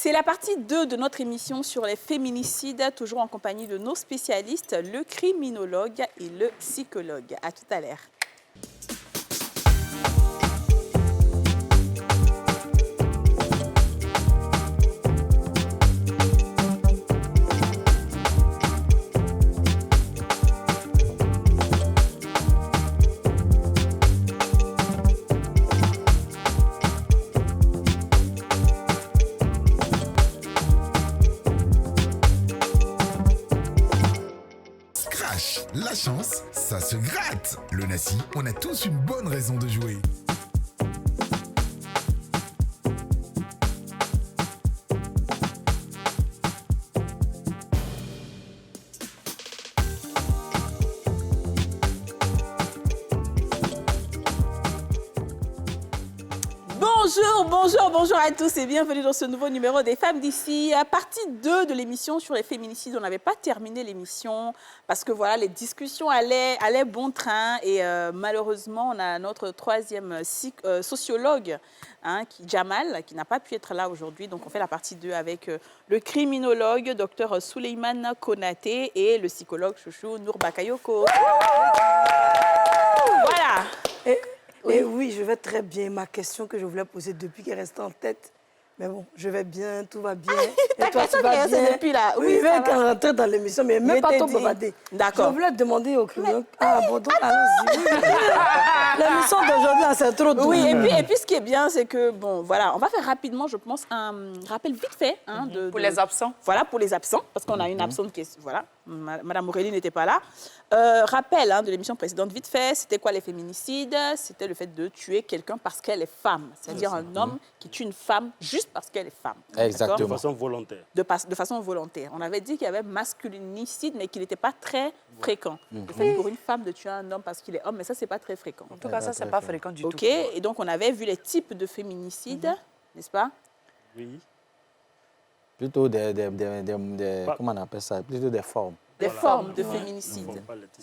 C'est la partie 2 de notre émission sur les féminicides, toujours en compagnie de nos spécialistes, le criminologue et le psychologue. À tout à l'heure. La chance, ça se gratte. Le Nassi, on a tous une bonne raison de jouer. Bonjour à tous et bienvenue dans ce nouveau numéro des Femmes d'ici. Partie 2 de l'émission sur les féminicides. On n'avait pas terminé l'émission parce que voilà, les discussions allaient bon train et malheureusement, on a notre troisième sociologue, Jamal, qui n'a pas pu être là aujourd'hui. Donc, on fait la partie 2 avec le criminologue, Dr Souleymane Konaté et le psychologue chouchou Nour Bakayoko. Voilà. Et oui, je vais très bien. Ma question que je voulais poser depuis qu'elle restait en tête. Mais bon, je vais bien, tout va bien. Et toi, tu vas bien depuis là. Oui, je vais rentrer dans l'émission, mais même pas trop bavarder. D'accord. Je voulais te demander au criminologue. Ah bon, donc allons-y. L'émission d'aujourd'hui, c'est trop doux. Oui, et puis ce qui est bien, c'est que, bon, voilà, on va faire rapidement, je pense, un rappel vite fait. Pour les absents. Voilà, pour les absents, parce qu'on a une absente qui est... Voilà, Madame Aurélie n'était pas là. Rappel de l'émission précédente, vite fait, c'était quoi les féminicides? C'était le fait de tuer quelqu'un parce qu'elle est femme. C'est-à-dire un homme qui tue une femme juste parce qu'elle est femme. Exactement. De façon volontaire. De façon volontaire. On avait dit qu'il y avait masculinicide, mais qu'il n'était pas très fréquent. Le fait pour une femme de tuer un homme parce qu'il est homme, mais ça, c'est pas très fréquent. En tout cas, ça, c'est pas fréquent du tout. OK, et donc on avait vu les types de féminicides, n'est-ce pas? Oui. Plutôt comment on appelle ça? Plutôt des formes. Des formes de féminicide.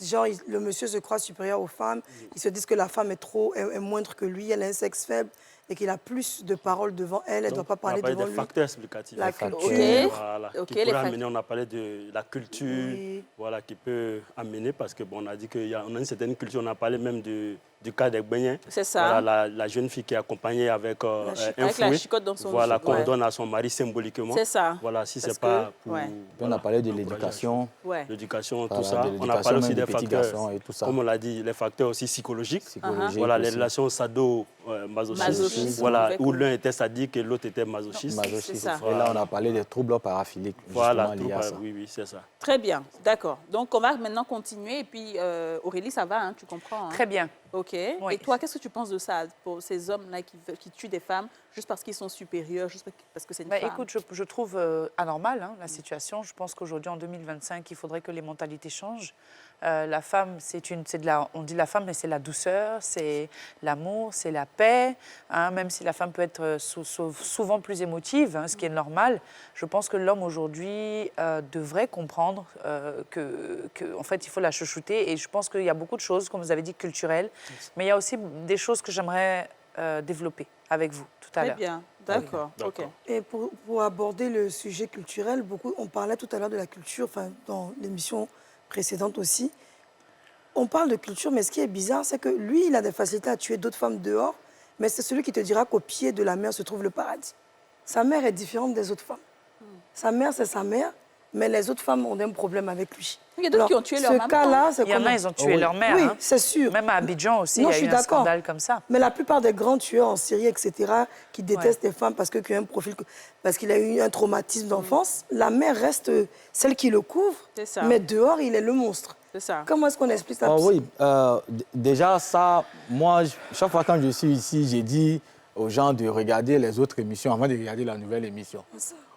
Genre, le monsieur se croit supérieur aux femmes. Ils se disent que la femme est moindre que lui, elle a un sexe faible et qu'il a plus de paroles devant elle. Elle ne doit pas parler devant lui. des facteurs explicatifs. La culture. Voilà, OK, qui pourrait amener, on a parlé de la culture, Oui. voilà, qui peut amener, parce qu'on on a dit qu'on a une certaine culture, on a parlé même du cas des Gbagnéens. C'est ça. Voilà, la jeune fille qui est accompagnée avec un avec la fouet, chicotte dans son voilà, qu'on ouais. donne à son mari symboliquement. C'est ça. Voilà, si Parce c'est pas que, pour... ouais. On a parlé de l'éducation. Ouais. L'éducation, Voilà, tout ça. de On a l'éducation, parlé aussi même des des petits facteurs, garçons et tout ça. comme on l'a dit, les facteurs aussi psychologiques. Psychologique Voilà, les aussi. relations sado-masochistes. Masochisme, Voilà, avec- où l'un était sadique et l'autre était masochiste. Masochisme. C'est ça. Et là, on a parlé des troubles paraphiliques, Voilà, justement liés à ça. oui, c'est ça. Très bien, d'accord. Donc, on va maintenant continuer. Et puis, Aurélie, ça va, tu comprends? Très bien. OK. Oui. Et toi, qu'est-ce que tu penses de ça, pour ces hommes-là qui tuent des femmes juste parce qu'ils sont supérieurs, juste parce que c'est une femme? Écoute, je trouve anormal la situation. Je pense qu'aujourd'hui, en 2025, il faudrait que les mentalités changent. La femme, on dit la femme, mais c'est la douceur, c'est l'amour, c'est la paix. Même si la femme peut être souvent plus émotive, ce qui est normal, je pense que l'homme aujourd'hui devrait comprendre en fait, il faut la chouchouter. Et je pense qu'il y a beaucoup de choses, comme vous avez dit, culturelles, mais il y a aussi des choses que j'aimerais développer avec vous tout à l'heure. Très bien, d'accord. OK. Et pour aborder le sujet culturel, on parlait tout à l'heure de la culture, dans l'émission précédente aussi. On parle de culture, mais ce qui est bizarre, c'est que lui, il a des facilités à tuer d'autres femmes dehors, mais c'est celui qui te dira qu'au pied de la mer se trouve le paradis. Sa mère est différente des autres femmes. Sa mère, c'est sa mère, mais les autres femmes ont un problème avec lui. Il y a d'autres qui ont tué leur maman. Ce cas-là, c'est Il y en a, ils ont tué leur mère. Oui, c'est sûr. Même à Abidjan aussi, Non, il je y suis a eu un d'accord. scandale comme ça. Mais la plupart des grands tueurs en Syrie, etc., qui détestent les femmes parce qu'il a un profil, parce qu'il a eu un traumatisme d'enfance, la mère reste celle qui le couvre, C'est ça. mais dehors, il est le monstre. C'est ça. Comment est-ce qu'on explique ça? Oui, déjà ça, moi, chaque fois quand je suis ici, j'ai dit aux gens de regarder les autres émissions avant de regarder la nouvelle émission.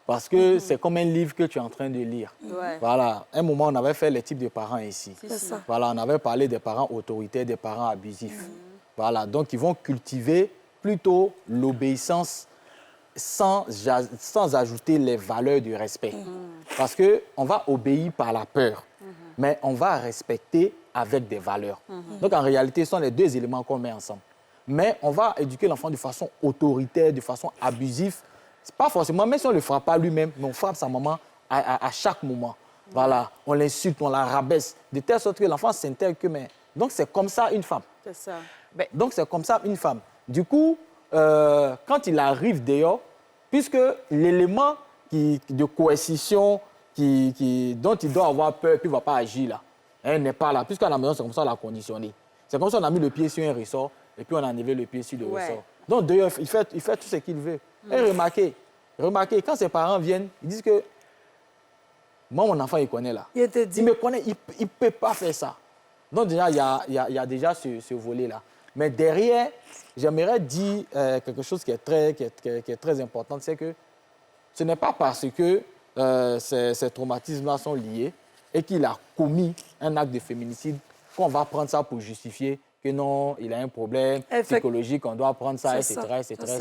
Parce que c'est comme un livre que tu es en train de lire. Ouais. Voilà, un moment, on avait fait les types de parents ici. C'est ça. Voilà, on avait parlé des parents autoritaires, des parents abusifs. Voilà, donc ils vont cultiver plutôt l'obéissance sans ajouter les valeurs du respect. Parce qu'on va obéir par la peur, mais on va respecter avec des valeurs. Donc en réalité, ce sont les deux éléments qu'on met ensemble. Mais on va éduquer l'enfant de façon autoritaire, de façon abusive, C'est pas forcément, même si on ne le frappe pas lui-même, mais on frappe sa maman à chaque moment. Voilà, on l'insulte, on la rabaisse, de telle sorte que l'enfant s'intègre que... Mais... Donc, c'est comme ça une femme. C'est ça. Donc, c'est comme ça une femme. Du coup, quand il arrive dehors, puisque l'élément de coercition dont il doit avoir peur, puis il ne va pas agir là, elle n'est pas là. Puisqu'à la maison, c'est comme ça on l'a conditionné. C'est comme ça on a mis le pied sur un ressort, et puis on a enlevé le pied sur le ressort. Donc, dehors, il fait tout ce qu'il veut. Et remarquez, quand ses parents viennent, ils disent que moi, mon enfant, il connaît là. Il me connaît, il ne peut pas faire ça. Donc, déjà, il y a déjà ce volet-là. Mais derrière, j'aimerais dire quelque chose qui est très important, c'est que ce n'est pas parce que ces traumatismes-là sont liés et qu'il a commis un acte de féminicide qu'on va prendre ça pour justifier que non, il a un problème psychologique, on doit prendre ça, etc.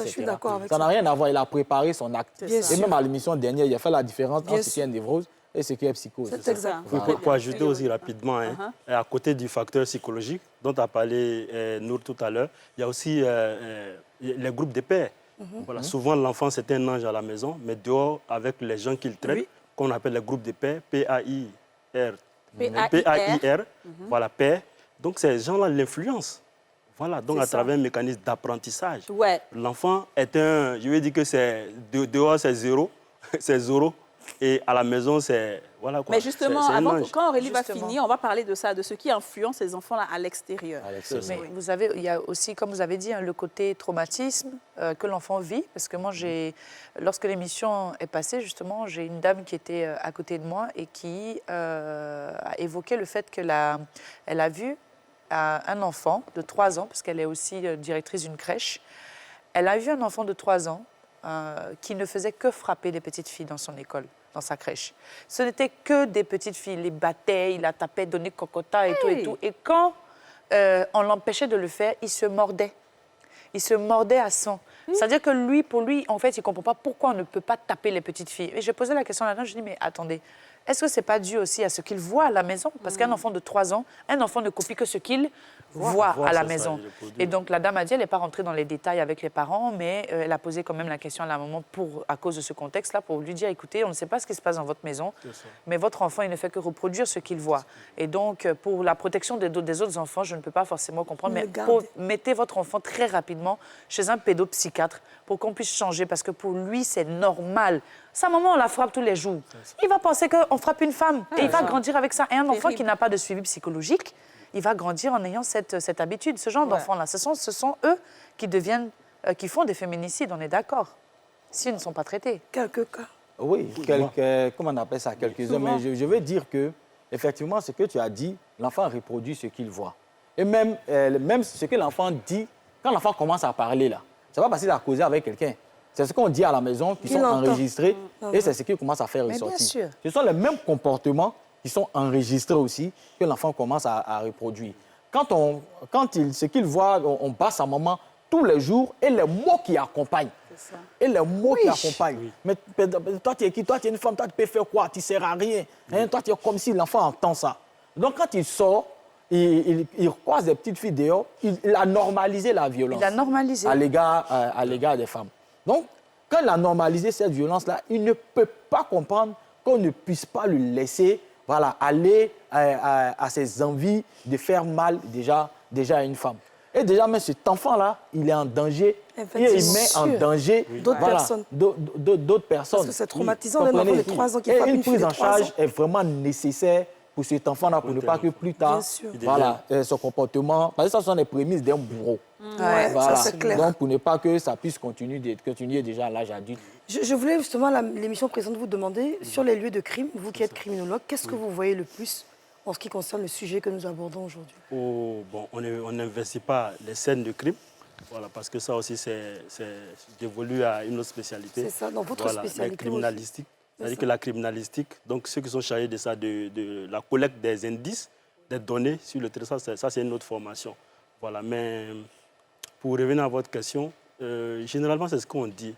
Je suis d'accord avec ça. Ça n'a rien à voir, il a préparé son acte. Et même à l'émission dernière, il a fait la différence entre ce qui est une névrose et ce qui est psychose. C'est exact. Pour ajouter aussi rapidement, à côté du facteur psychologique dont a parlé Nour tout à l'heure, il y a aussi les groupes de pairs. Voilà, souvent, l'enfant, c'est un ange à la maison, mais dehors, avec les gens qu'il traite, qu'on appelle les groupes de pairs, P-A-I-R. P-A-I-R, voilà, pairs. Donc, ces gens-là l'influencent. Voilà, donc à travers un mécanisme d'apprentissage. L'enfant est je vais dire que dehors, c'est zéro, c'est zéro. Et à la maison, c'est... Voilà quoi. Mais justement, quand Aurélie va finir, on va parler de ça, de ce qui influence ces enfants-là à l'extérieur. Mais vous avez, il y a aussi, comme vous avez dit, le côté traumatisme que l'enfant vit. Parce que moi, lorsque l'émission est passée, justement, j'ai une dame qui était à côté de moi et qui a évoqué le fait qu'elle a vu un enfant de 3 ans, parce qu'elle est aussi directrice d'une crèche. Elle a vu un enfant de 3 ans qui ne faisait que frapper des petites filles dans son école, dans sa crèche. Ce n'était que des petites filles. Il les battait, il la tapait, donnait cocota et tout et tout. Et quand on l'empêchait de le faire, il se mordait. Il se mordait à sang. C'est-à-dire que pour lui, en fait, il ne comprend pas pourquoi on ne peut pas taper les petites filles. Et j'ai posé la question là-dedans, je dis, mais attendez, est-ce que ce n'est pas dû aussi à ce qu'il voit à la maison? Parce qu'un enfant de 3 ans, un enfant ne copie que ce qu'il voit à la maison. Et donc, la dame a dit, elle n'est pas rentrée dans les détails avec les parents, mais elle a posé quand même la question à la maman à cause de ce contexte-là, pour lui dire, écoutez, on ne sait pas ce qui se passe dans votre maison, mais votre enfant, il ne fait que reproduire ce qu'il voit. Et donc, pour la protection des autres enfants, je ne peux pas forcément comprendre, mais mettez votre enfant très rapidement chez un pédopsychiatre pour qu'on puisse changer, parce que pour lui, c'est normal. Sa maman, on la frappe tous les jours. Il va penser qu'on frappe une femme et il va grandir avec ça. Et un enfant qui n'a pas de suivi psychologique, il va grandir en ayant cette habitude. Ce genre d'enfants-là, ce sont eux qui font des féminicides, on est d'accord, s'ils ne sont pas traités. Quelques cas. Oui, comment on appelle ça, quelques-uns. Mais je veux dire que, effectivement, ce que tu as dit, l'enfant reproduit ce qu'il voit. Et même ce que l'enfant dit, quand l'enfant commence à parler, là, c'est pas parce qu'il a causé avec quelqu'un. C'est ce qu'on dit à la maison, qui sont enregistrés, et c'est ce qu'il commence à faire ressortir. Ce sont les mêmes comportements qui sont enregistrés aussi, que l'enfant commence à reproduire. Ce qu'il voit, on bat sa maman tous les jours, et les mots qui accompagnent. Et les mots qui accompagnent. Mais toi, tu es qui? Toi, tu es une femme, toi, tu peux faire quoi? Tu ne sers à rien. Hein? Toi, tu es comme si l'enfant entend ça. Donc, quand il sort, il croise des petites filles dehors, il a normalisé la violence. Il a normalisé. À l'égard des femmes. Donc, quand il a normalisé cette violence-là, il ne peut pas comprendre qu'on ne puisse pas le laisser aller à ses envies de faire mal déjà à une femme. Et déjà, même cet enfant-là, il est en danger. Il met en danger d'autres personnes. D'autres personnes. Parce que c'est traumatisant, un enfant de 3 ans qui frappe une fille de 3 ans. Une prise en charge est vraiment nécessaire pour cet enfant-là, pour ne pas que plus tard, son comportement... Parce que ça sont les prémices d'un bourreau. Ça, c'est clair. Donc, pour ne pas que ça puisse continuer déjà à l'âge adulte. Je voulais justement, l'émission précédente, vous demander, sur les lieux de crime, vous qui êtes criminologue, qu'est-ce que vous voyez le plus en ce qui concerne le sujet que nous abordons aujourd'hui? On n'investit pas les scènes de crime, parce que ça aussi, c'est dévolu à une autre spécialité. C'est ça, dans votre spécialité. La criminalistique. C'est-à-dire que la criminalistique, donc ceux qui sont chargés de ça, de la collecte des indices, des données sur le terrain, ça c'est une autre formation. Voilà, mais pour revenir à votre question, généralement c'est ce qu'on dit.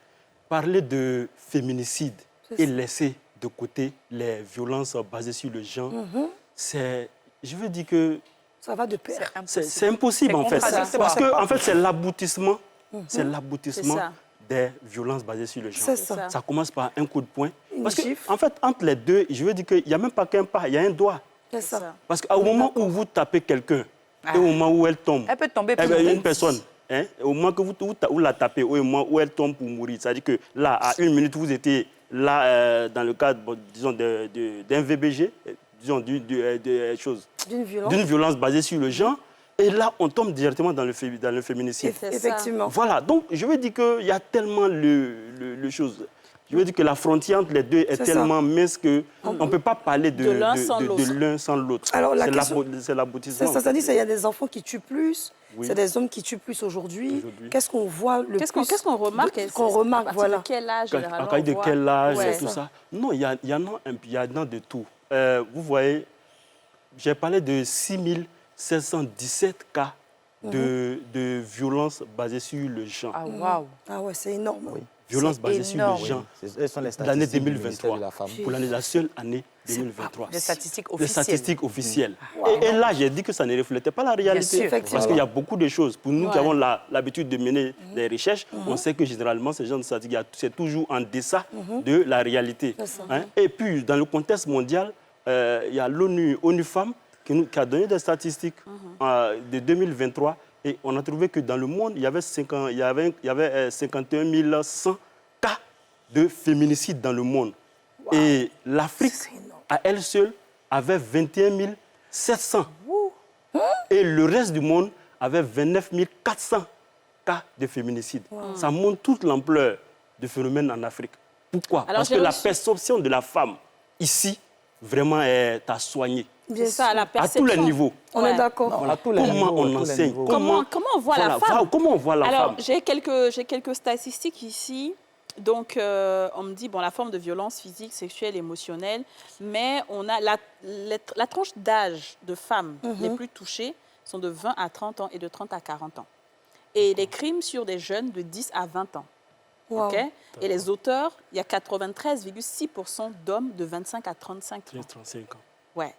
Parler de féminicide et laisser de côté les violences basées sur le genre, je veux dire que... Ça va de pair. C'est impossible en fait. Parce que en fait, c'est l'aboutissement des violences basées sur le genre. C'est ça. Ça commence par un coup de poing. Une Parce que, gifle. en fait, entre les deux, je veux dire qu'il n'y a même pas qu'un pas, il y a un doigt. C'est ça. Parce qu'au moment où vous tapez quelqu'un, et au moment où elle tombe, Elle peut tomber eh pour ben, mourir. une personne, hein, au moment que vous la tapez, au moment où elle tombe pour mourir, c'est-à-dire que là, à 1 minute, vous étiez là, dans le cadre, bon, disons, d'un VBG, disons, d'une violence basée sur le genre, et là, on tombe directement dans le féminicide. C'est ça. Effectivement. Voilà, donc je veux dire qu'il y a tellement le chose. Je veux dire que la frontière entre les deux est C'est tellement mince qu'on ne peut pas parler De l'un sans l'autre. de l'un sans l'autre. Alors, la C'est question- c'est l'aboutissement. C'est ça, ça dit qu'il y a des enfants qui tuent plus, Oui. c'est des hommes qui tuent plus aujourd'hui. Aujourd'hui. Qu'est-ce qu'on voit le Qu'est-ce plus qu'on remarque? Qu'on remarque, À partir voilà. de quel âge, généralement, À partir de on voit? quel âge Ouais. et tout ça. Non, il y en a de tout. Vous voyez, j'ai parlé de 6717 cas de violences basées sur le genre. Ah, waouh. Ah ouais, c'est énorme. Oui. Violences c'est basées sur énorme. le genre. Elles sont les L'année statistiques du ministère 2023. de la Femme. Pour la seule année 2023. Les statistiques Les officielles. statistiques officielles. Et là, j'ai dit que ça ne reflétait pas la réalité. sûr. Effectivement. Parce qu'il y a beaucoup de choses. Pour nous qui Ouais. avons l'habitude de mener des recherches, on sait que généralement, ces gens de statistiques, c'est toujours en deçà de la réalité. C'est ça. Hein. Et puis, dans le contexte mondial, il y a ONU Femmes qui a donné des statistiques de 2023. Et on a trouvé que dans le monde, il y avait 51 100 cas de féminicide dans le monde. Et l'Afrique, C'est énorme. à elle seule, avait 21 700. Et le reste du monde avait 29 400 cas de féminicide. Ça montre toute l'ampleur du phénomène en Afrique. Pourquoi? Alors, Parce j'ai que la reçu- perception de la femme, ici, vraiment est à soigner. Bien C'est ça, sûr. la À perception. tous les niveaux. On Ouais. est d'accord. Non, à tous les Comment niveaux, on à tous les enseigne, niveaux. Comment on voit la Voilà, femme? comment on voit la Alors, femme? j'ai quelques statistiques ici. Donc, on me dit, bon, la forme de violence physique, sexuelle, émotionnelle, mais on a la tranche d'âge de femmes les plus touchées sont de 20 à 30 ans et de 30 à 40 ans. Et les crimes sur des jeunes de 10 à 20 ans. Wow. OK? Et les auteurs, il y a 93,6% d'hommes de 25 à 35 ans. 35 ans. Ouais.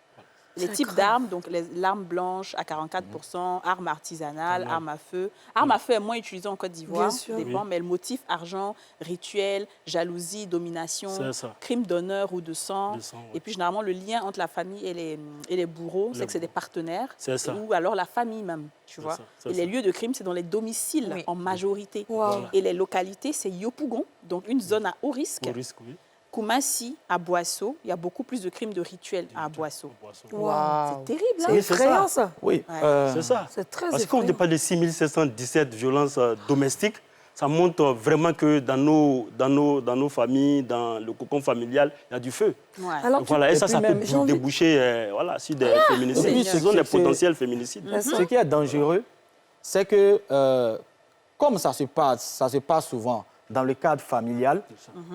Les C'est types grave. d'armes, donc l'arme blanche à 44%, armes artisanales, armes à feu. Arme à feu est moins utilisée en Côte d'Ivoire, Bien sûr. dépend, Oui. mais le motif argent, rituel, jalousie, domination, C'est ça. crime d'honneur ou de sang. De sang, ouais. Et puis généralement, le lien entre la famille et les bourreaux, c'est que c'est des partenaires. C'est ça. Ou alors la famille même, tu vois. ça, c'est Et les ça. lieux de crime, c'est dans les domiciles Oui. en majorité. Wow. Et les localités, c'est Yopougon, donc une zone à haut risque. Au risque, oui. Koumassi, à Boisseau, il y a beaucoup plus de crimes de rituel à Boisseau. Wow. C'est terrible, hein? C'est effrayant, ça. Oui. Ouais. C'est ça. C'est très Parce qu'on effrayant. dépasse les 6717 violences domestiques. Ça montre vraiment que dans nos familles, dans le cocon familial, il y a du feu. Ouais. Alors, Voilà, et et ça, puis ça même, peut j'ai envie- déboucher voilà, sur des féminicides. Et puis, Ce sont des c'est- potentiels féminicides. Ce qui est dangereux, c'est que, comme ça se passe souvent dans le cadre familial,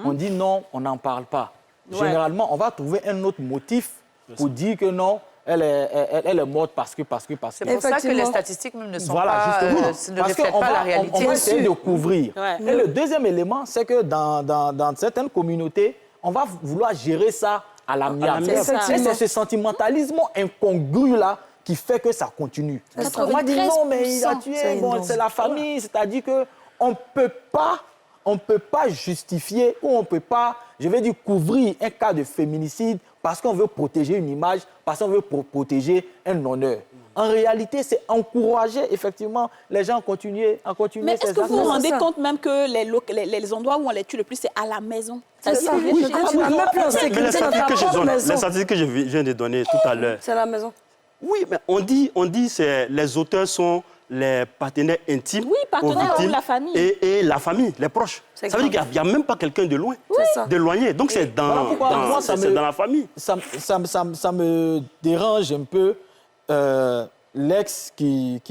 on dit non, on n'en parle pas. Ouais. Généralement, on va trouver un autre motif pour dire que non, elle est morte parce que. C'est pour ça que Effectivement. les statistiques même ne sont Voilà, pas, justement. ne Parce reflètent qu'on pas la va, réalité. on va essayer de couvrir. Ouais. Et le deuxième élément, c'est que dans certaines communautés, on va vouloir gérer ça à l'amiable. l'amiable. C'est ça. Et c'est ce sentimentalisme incongru-là qui fait que ça continue. C'est ça. On va dire non, mais il a 93%. tué, C'est bon, énorme. c'est la famille. C'est-à-dire qu'on ne peut pas justifier ou on ne peut pas, je vais dire, couvrir un cas de féminicide parce qu'on veut protéger une image, parce qu'on veut protéger un honneur. En réalité, c'est encourager effectivement les gens à continuer Mais est-ce ces que vous vous actes. rendez ça. compte même que les endroits où on les tue le plus, c'est à la maison? C'est ça. veut dire Oui, que quand tu n'as même plus en Mais les sécurité, statistiques ta que je propre donne, maison. les statistiques que je viens de donner tout à l'heure, C'est la maison. oui, mais on dit que les auteurs sont les partenaires intimes Oui, partenaires aux victimes ou la famille. et la famille, les proches. C'est Ça veut dire grave. qu'il n'y a même pas quelqu'un de loin, C'est ça. d'éloigné. Donc c'est Voilà pourquoi moi, ça me- dans la famille. Ça me dérange un peu l'ex qui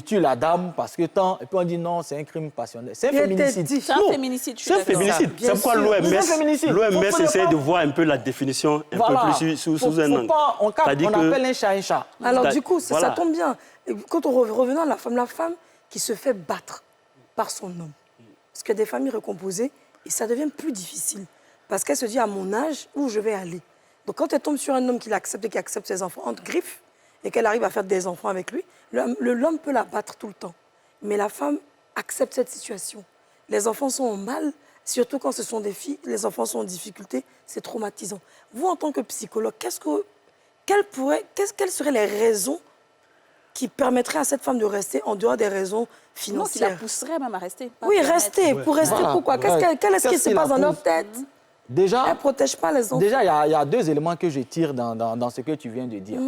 tue la dame parce que tant... Et puis on dit non, c'est un crime passionnel. C'est un Qui était féminicide. dit. C'est un Non, féminicide, je suis C'est un d'accord. féminicide. Bien C'est pourquoi sûr. C'est un féminicide. Vous l'OMS pouvez essaie pas- de voir un peu la définition un Voilà. peu plus sous Faut un angle. pas- on C'est-à-dire que- appelle un chat un chat. Alors, C'est- du coup, ça voilà. tombe bien. Et quand on revenant à la femme qui se fait battre par son homme. Parce qu'il y a des familles recomposées et ça devient plus difficile. Parce qu'elle se dit, à mon âge, où je vais aller. Donc, quand elle tombe sur un homme qui l'accepte et qui accepte ses enfants entre griffes et qu'elle arrive à faire des enfants avec lui, l'homme peut la battre tout le temps. Mais la femme accepte cette situation. les enfants sont en mal, surtout quand ce sont des filles, les enfants sont en difficulté, c'est traumatisant. Vous, en tant que psychologue, quelles seraient les raisons qui permettraient à cette femme de rester en dehors des raisons Non, qui la financières? pousserait même à rester. pas Oui, permettre. rester. Pour rester, Voilà. pourquoi? Ouais. Quel est-ce qui Qu'est-ce se qui passe la dans leur pousse? tête? Déjà, Elle ne protège pas les enfants. déjà, il y a deux éléments que je tire dans ce que tu viens de dire.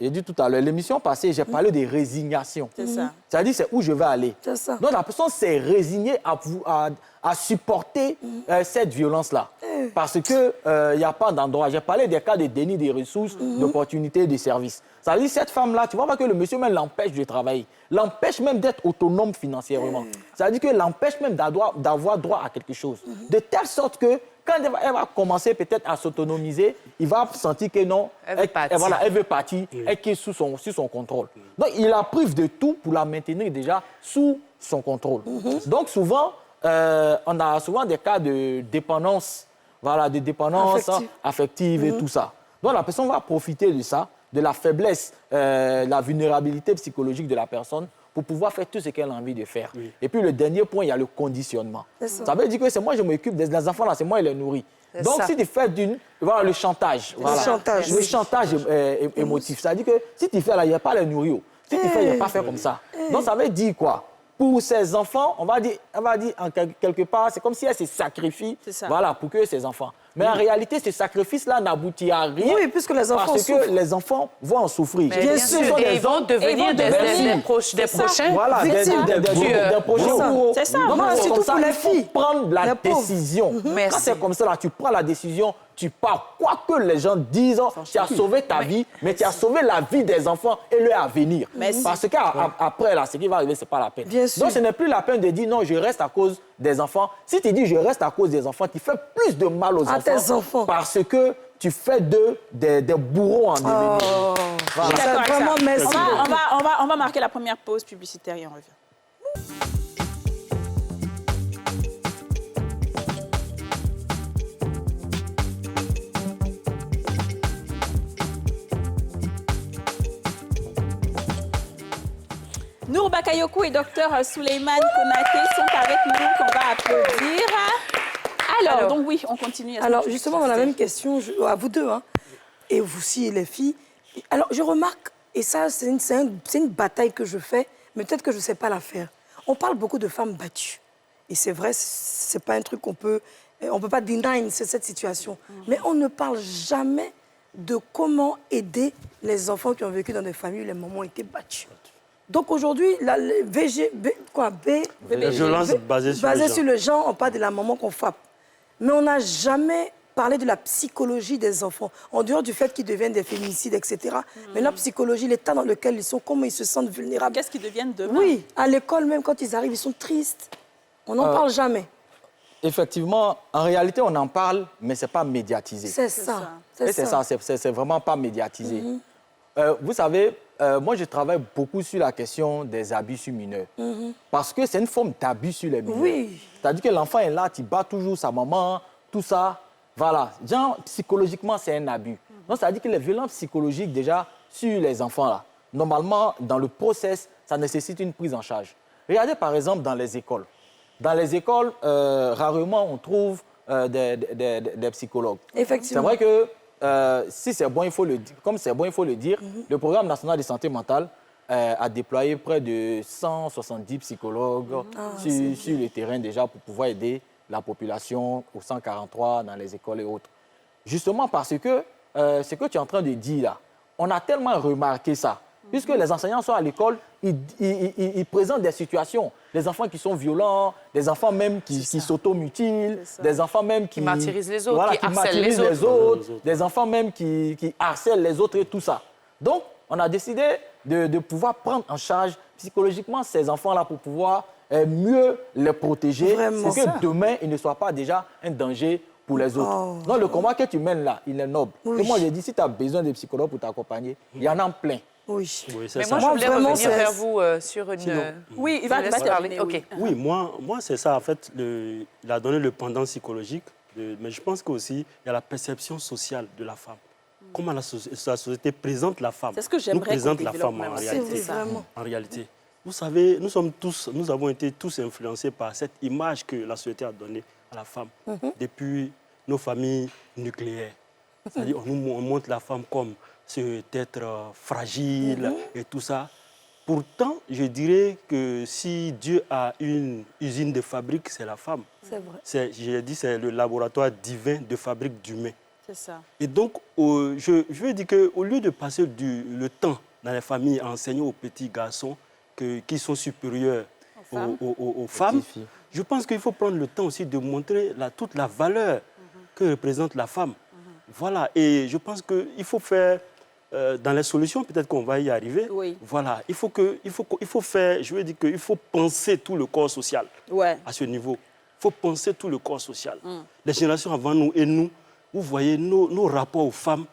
J'ai dit tout à l'heure, l'émission passée, j'ai parlé de résignation. C'est ça. C'est-à-dire, c'est où je vais aller. C'est ça. Donc, la personne s'est résignée à supporter cette violence-là. Parce qu'il n'y a pas d'endroit. J'ai parlé des cas de déni des ressources, d'opportunités, de services. Ça veut dire cette femme-là, tu vois pas que le monsieur même l'empêche de travailler, l'empêche même d'être autonome financièrement. Ça veut dire que l'empêche même d'avoir droit à quelque chose. De telle sorte que quand elle va commencer peut-être à s'autonomiser, il va sentir que non, Elle veut partir. elle veut partir et qu'elle est sous son contrôle. Donc, il la prive de tout pour la maintenir déjà sous son contrôle. Donc, souvent, on a souvent des cas de dépendance, de dépendance affective et tout ça. Donc, la personne va profiter de ça, de la faiblesse, la vulnérabilité psychologique de la personne pour pouvoir faire tout ce qu'elle a envie de faire. Et puis, le dernier point, il y a le conditionnement. Ça veut dire que c'est moi, je m'occupe des enfants, là, c'est moi, je les nourris. Donc, ça. si tu fais le chantage, le chantage émotif, c'est-à-dire que si tu fais là, il n'y a pas les nourrir. Si tu fais, il n'y a pas faire comme ça. Donc, ça veut dire quoi? Pour ces enfants, on va dire en quelque part, c'est comme si elle se sacrifie pour que ses enfants. Mais en réalité, ce sacrifice-là n'aboutit à rien. Oui, puisque les enfants parce souffrent. que les enfants vont en souffrir. Mais bien sûr, et ils vont devenir des prochains. Voilà, des prochains bourreaux. C'est ça. Donc, Non, c'est surtout comme ça, pour les il faut filles. prendre la Les pauvres. décision. Merci. Quand c'est comme ça, là, tu prends la décision, tu pars. Quoi que les gens disent, tu as sauvé ta vie, mais tu as sauvé la vie des enfants et leur avenir. Parce qu'après, là, ce qui va arriver, ce n'est pas la peine. Bien sûr. Donc, ce n'est plus la peine de dire non, je reste à cause des enfants. Si tu dis je reste à cause des enfants, tu fais plus de mal aux À tes enfants. Parce que tu fais d'eux des bourreaux en devenir. Je suis d'accord avec ça. Vraiment, merci. On va marquer la première pause publicitaire et on revient. Nour Bakayoko et Dr Souleymane Konaté sont avec nous, qu'on va applaudir. Alors, donc oui, on continue. Alors, justement, dans la même question, à vous deux, hein, et vous aussi, les filles. Alors, je remarque, et ça, c'est une bataille que je fais, mais peut-être que je ne sais pas la faire. On parle beaucoup de femmes battues. Et c'est vrai, ce n'est pas un truc qu'on peut pas deny cette situation. Mais on ne parle jamais de comment aider les enfants qui ont vécu dans des familles où les mamans ont été battues. Donc aujourd'hui, la violence basée sur le genre, on parle de la maman qu'on frappe. Mais on n'a jamais parlé de la psychologie des enfants, en dehors du fait qu'ils deviennent des féminicides, etc. Mais la psychologie, l'état dans lequel ils sont, comment ils se sentent vulnérables. Qu'est-ce qu'ils deviennent demain? Oui, à l'école même, quand ils arrivent, ils sont tristes. On n'en parle jamais. Effectivement, en réalité, on en parle, mais ce n'est pas médiatisé. C'est ça. C'est vraiment pas médiatisé. Vous savez, moi, je travaille beaucoup sur la question des abus sur mineurs. Parce que c'est une forme d'abus sur les mineurs. Oui. C'est-à-dire que l'enfant est là, tu bats toujours sa maman, tout ça. Voilà. Genre, psychologiquement, c'est un abus. Donc, c'est-à-dire que les violences psychologiques, déjà, sur les enfants, là, normalement, dans le process, ça nécessite une prise en charge. Regardez, par exemple, dans les écoles. Dans les écoles, rarement, on trouve des psychologues. Effectivement. C'est vrai que si c'est bon, il faut le dire. Comme c'est bon, il faut le dire. Le Programme national de santé mentale a déployé près de 170 psychologues sur le terrain déjà pour pouvoir aider la population au 143 dans les écoles et autres. Justement parce que ce que tu es en train de dire là, on a tellement remarqué ça. Puisque les enseignants sont à l'école, ils présentent des situations. Des enfants qui sont violents, des enfants même qui s'automutilent, des enfants même qui martyrisent les autres, voilà, qui harcèlent les autres, des enfants même qui harcèlent les autres et tout ça. Donc, on a décidé de pouvoir prendre en charge psychologiquement ces enfants-là pour pouvoir mieux les protéger, pour que demain, ils ne soient pas déjà un danger pour les autres. Donc, le combat que tu mènes là, il est noble. Et moi, j'ai dit, si tu as besoin de psychologues pour t'accompagner, il y en a plein. Oui. Mais moi, je voulais revenir vers vous sur une... Oui, il va parler. Okay. Oui, moi c'est ça, en fait. Il a donné le pendant psychologique, mais je pense qu'aussi, il y a la perception sociale de la femme. Comment la société présente la femme. C'est ce que j'aimerais nous présente la femme en réalité. Vraiment. En réalité. Vous savez, nous avons été tous influencés par cette image que la société a donnée à la femme depuis nos familles nucléaires. C'est-à-dire on montre la femme comme cet être fragile et tout ça. Pourtant, je dirais que si Dieu a une usine de fabrique, c'est la femme. C'est vrai. J'ai dit c'est le laboratoire divin de fabrique d'humains. C'est ça. Et donc, je veux dire qu'au lieu de passer le temps dans les familles à enseigner aux petits garçons qui sont supérieurs aux femmes, filles. je pense qu'il faut prendre le temps aussi de montrer toute la valeur que représente la femme. Voilà, et je pense qu'il faut faire, dans les solutions, peut-être qu'on va y arriver. Oui. Voilà, il faut faire, je veux dire qu'il faut penser tout le corps social Ouais. à ce niveau. Il faut penser tout le corps social. Les générations avant nous et nous, vous voyez, nos rapports aux femmes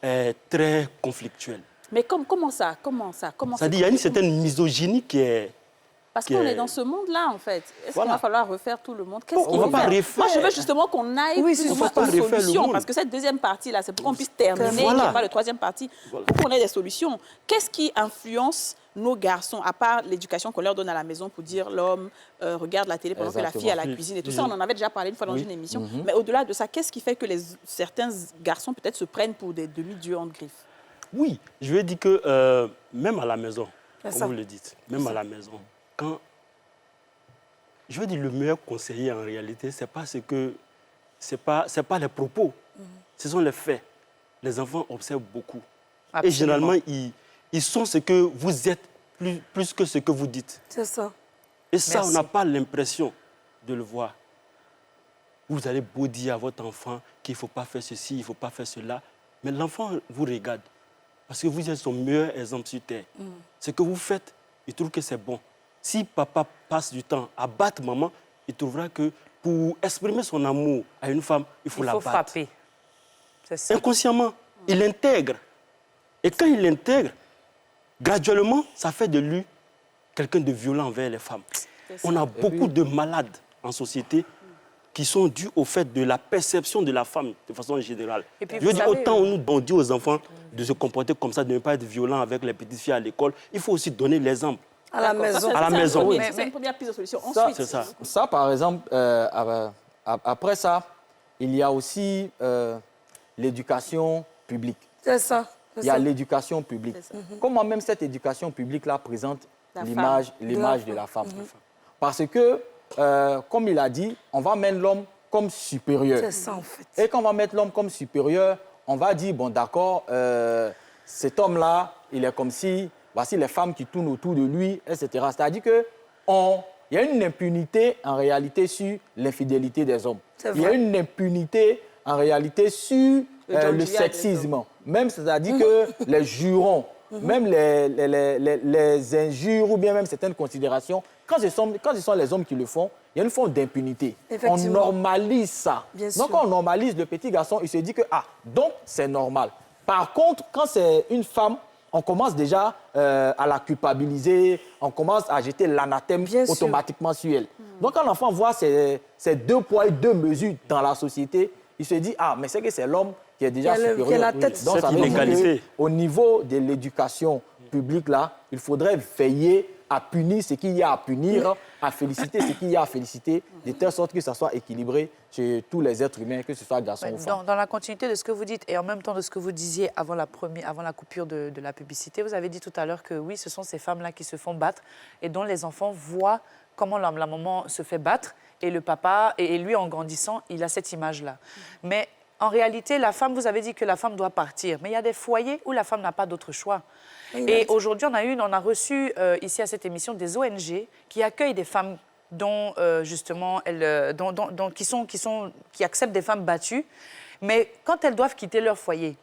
est très conflictuels. Mais comment ça? C'est-à-dire qu'il y a une certaine misogynie qui est... Parce qu'on est dans ce monde-là, en fait. Est-ce qu'il Voilà. va falloir refaire tout le monde? Qu'est-ce On qu'il va faut pas faire? refaire. Moi, je veux justement qu'on aille Oui, plus c'est ou ça. moins On va pas aux refaire le solutions. monde. Parce que cette deuxième partie-là, c'est pour qu'on puisse terminer, Voilà. qu'il n'y ait pas de troisième partie, pour qu'on ait des solutions. Qu'est-ce qui influence nos garçons, à part l'éducation qu'on leur donne à la maison pour dire l'homme regarde la télé pendant que la fille est à la Exactement. cuisine et tout ça? On en avait déjà parlé une fois dans une émission. Mais au-delà de ça, qu'est-ce qui fait que certains garçons peut-être se prennent pour des demi-dieux en griffe? Oui, je veux dire que même à la maison, comme ça. vous le dites, même à la maison, quand... Je veux dire, le meilleur conseiller, en réalité, c'est pas les propos, ce sont les faits. Les enfants observent beaucoup. Absolument. Et généralement, ils sont ce que vous êtes plus que ce que vous dites. C'est ça. Et ça, Merci. on n'a pas l'impression de le voir. Vous allez beau dire à votre enfant qu'il ne faut pas faire ceci, il ne faut pas faire cela, mais l'enfant vous regarde parce que vous êtes son meilleur exemple sur Terre. Ce que vous faites, il trouve que c'est bon. Si papa passe du temps à battre maman, il trouvera que pour exprimer son amour à une femme, il faut la battre. frapper. C'est ça. Inconsciemment, il l'intègre. Et quand il l'intègre, graduellement, ça fait de lui quelqu'un de violent envers les femmes. On a beaucoup de malades en société qui sont dus au fait de la perception de la femme de façon générale. Et puis, Je veux vous dire, savez, autant on dit aux enfants de se comporter comme ça, de ne pas être violent avec les petites filles à l'école, il faut aussi donner l'exemple. À la D'accord. Ça, maison. c'est- À la c'est un maison, premier- oui. C'est une première piste de solution. Oh, Ensuite, C'est ça. Ça, par exemple, après ça, il y a aussi l'éducation publique. C'est ça. Il y a l'éducation publique. C'est ça. Comment même cette éducation publique-là présente La l'image de la femme. Parce que, comme il a dit, on va mettre l'homme comme supérieur. C'est ça, en fait. Et quand on va mettre l'homme comme supérieur, on va dire, bon d'accord, cet homme-là, il est comme si, voici les femmes qui tournent autour de lui, etc. C'est-à-dire qu'il y a une impunité en réalité sur l'infidélité des hommes. C'est Il y a vrai. une impunité en réalité sur job le du sexisme. Même, c'est-à-dire que les jurons, même les injures ou bien même certaines considérations, quand ce sont les hommes qui le font, il y a une forme d'impunité. On Effectivement. normalise ça. Bien Donc, sûr. quand on normalise le petit garçon, il se dit que, donc c'est normal. Par contre, quand c'est une femme, on commence déjà à la culpabiliser, on commence à jeter l'anathème Bien sûr. automatiquement sur elle. Donc, quand l'enfant voit ces deux poids et deux mesures dans la société, il se dit, mais c'est que c'est l'homme qui est déjà Qui a supérieur. qui a la tête Donc, Cette ça veut dire inégalité. qu'au niveau de l'éducation publique, là, il faudrait veiller à punir ce qu'il y a à punir, à féliciter ce qu'il y a à féliciter, de telle sorte que ça soit équilibré chez tous les êtres humains, que ce soit garçons ou femmes. Dans la continuité de ce que vous dites et en même temps de ce que vous disiez avant la coupure de la publicité, vous avez dit tout à l'heure que oui, ce sont ces femmes-là qui se font battre et dont les enfants voient comment la maman se fait battre et le papa, et lui en grandissant, il a cette image-là. Mais en réalité, la femme, vous avez dit que la femme doit partir, mais il y a des foyers où la femme n'a pas d'autre choix. Et aujourd'hui, on a reçu ici à cette émission des ONG qui accueillent des femmes dont justement qui acceptent des femmes battues, mais quand elles doivent quitter leur foyer,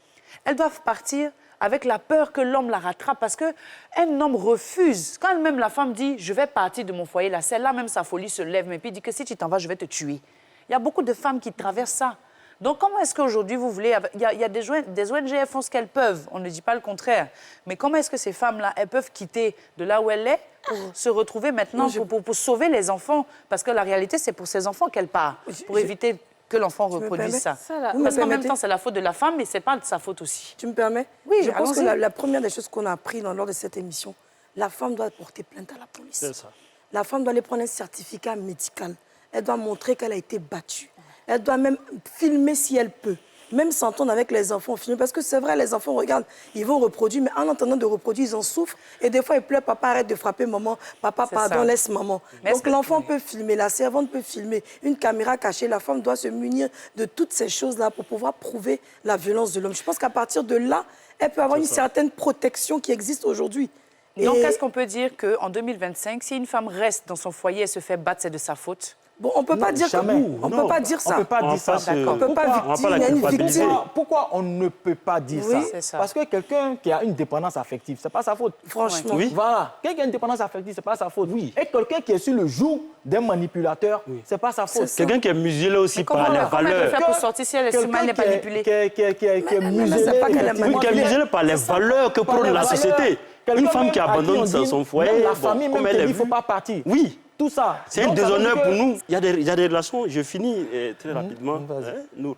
elles doivent partir avec la peur que l'homme la rattrape parce qu'un homme refuse. Quand même la femme dit « je vais partir de mon foyer », là, celle-là même sa folie se lève, mais puis il dit que si tu t'en vas, je vais te tuer. Il y a beaucoup de femmes qui traversent ça. Donc, comment est-ce qu'aujourd'hui, vous voulez... Il y a des ONG, elles font ce qu'elles peuvent, on ne dit pas le contraire. Mais comment est-ce que ces femmes-là, elles peuvent quitter de là où elles sont pour se retrouver maintenant, pour sauver les enfants? Parce que la réalité, c'est pour ces enfants qu'elle part, pour éviter que l'enfant reproduise ça. là, Vous me Parce qu'en même permettez? temps, c'est la faute de la femme, mais ce n'est pas de sa faute aussi. Tu me permets? Oui, Je pense que allons-y. la première des choses qu'on a appris lors de cette émission, la femme doit porter plainte à la police. C'est ça. La femme doit aller prendre un certificat médical. Elle doit montrer qu'elle a été battue. Elle doit même filmer si elle peut. Même s'entendre avec les enfants, filmer. Parce que c'est vrai, les enfants regardent, ils vont reproduire, mais en entendant de reproduire, ils en souffrent. Et des fois, ils pleurent, papa, arrête de frapper maman. Papa, C'est pardon, ça. laisse maman. Mais Donc est-ce que- l'enfant peut filmer, la servante peut filmer, une caméra cachée. La femme doit se munir de toutes ces choses-là pour pouvoir prouver la violence de l'homme. Je pense qu'à partir de là, elle peut avoir une certaine protection qui existe aujourd'hui. Donc, Et- est-ce qu'on peut dire qu'en 2025, si une femme reste dans son foyer et se fait battre, c'est de sa faute? Bon, on ne peut pas dire jamais. on Non. peut pas dire ça. On ne peut pas On dire ça. va pas se- On ne peut pas on va pas victime, la il y a une culpabiliser. victime. Pourquoi on ne peut pas dire Oui, c'est ça? ça. Parce que quelqu'un qui a une dépendance affective, ce n'est pas sa faute. Franchement. Oui. Voilà. Quelqu'un qui a une dépendance affective, ce n'est pas sa faute. Oui. Et quelqu'un qui est sur le joug d'un manipulateur, ce n'est pas sa faute. Quelqu'un qui est muselé aussi Comment par les elle peut valeurs. faire pour sortir si elle estime elle n'est pas manipulée? Qui est muselé, c'est pas qu'elle est effectivement. Oui, qui est muselé par les valeurs que Par prône les la valeurs. société. Quelqu'un Une femme même qui à on abandonne dit, son foyer, même la bon, famille même comme te elle dit, est il ne faut vue. pas partir. Oui. Tout ça. C'est un Donc, ça veut déshonneur dire pour que- nous. Il y a des relations, je finis très rapidement. vas-y. Nous.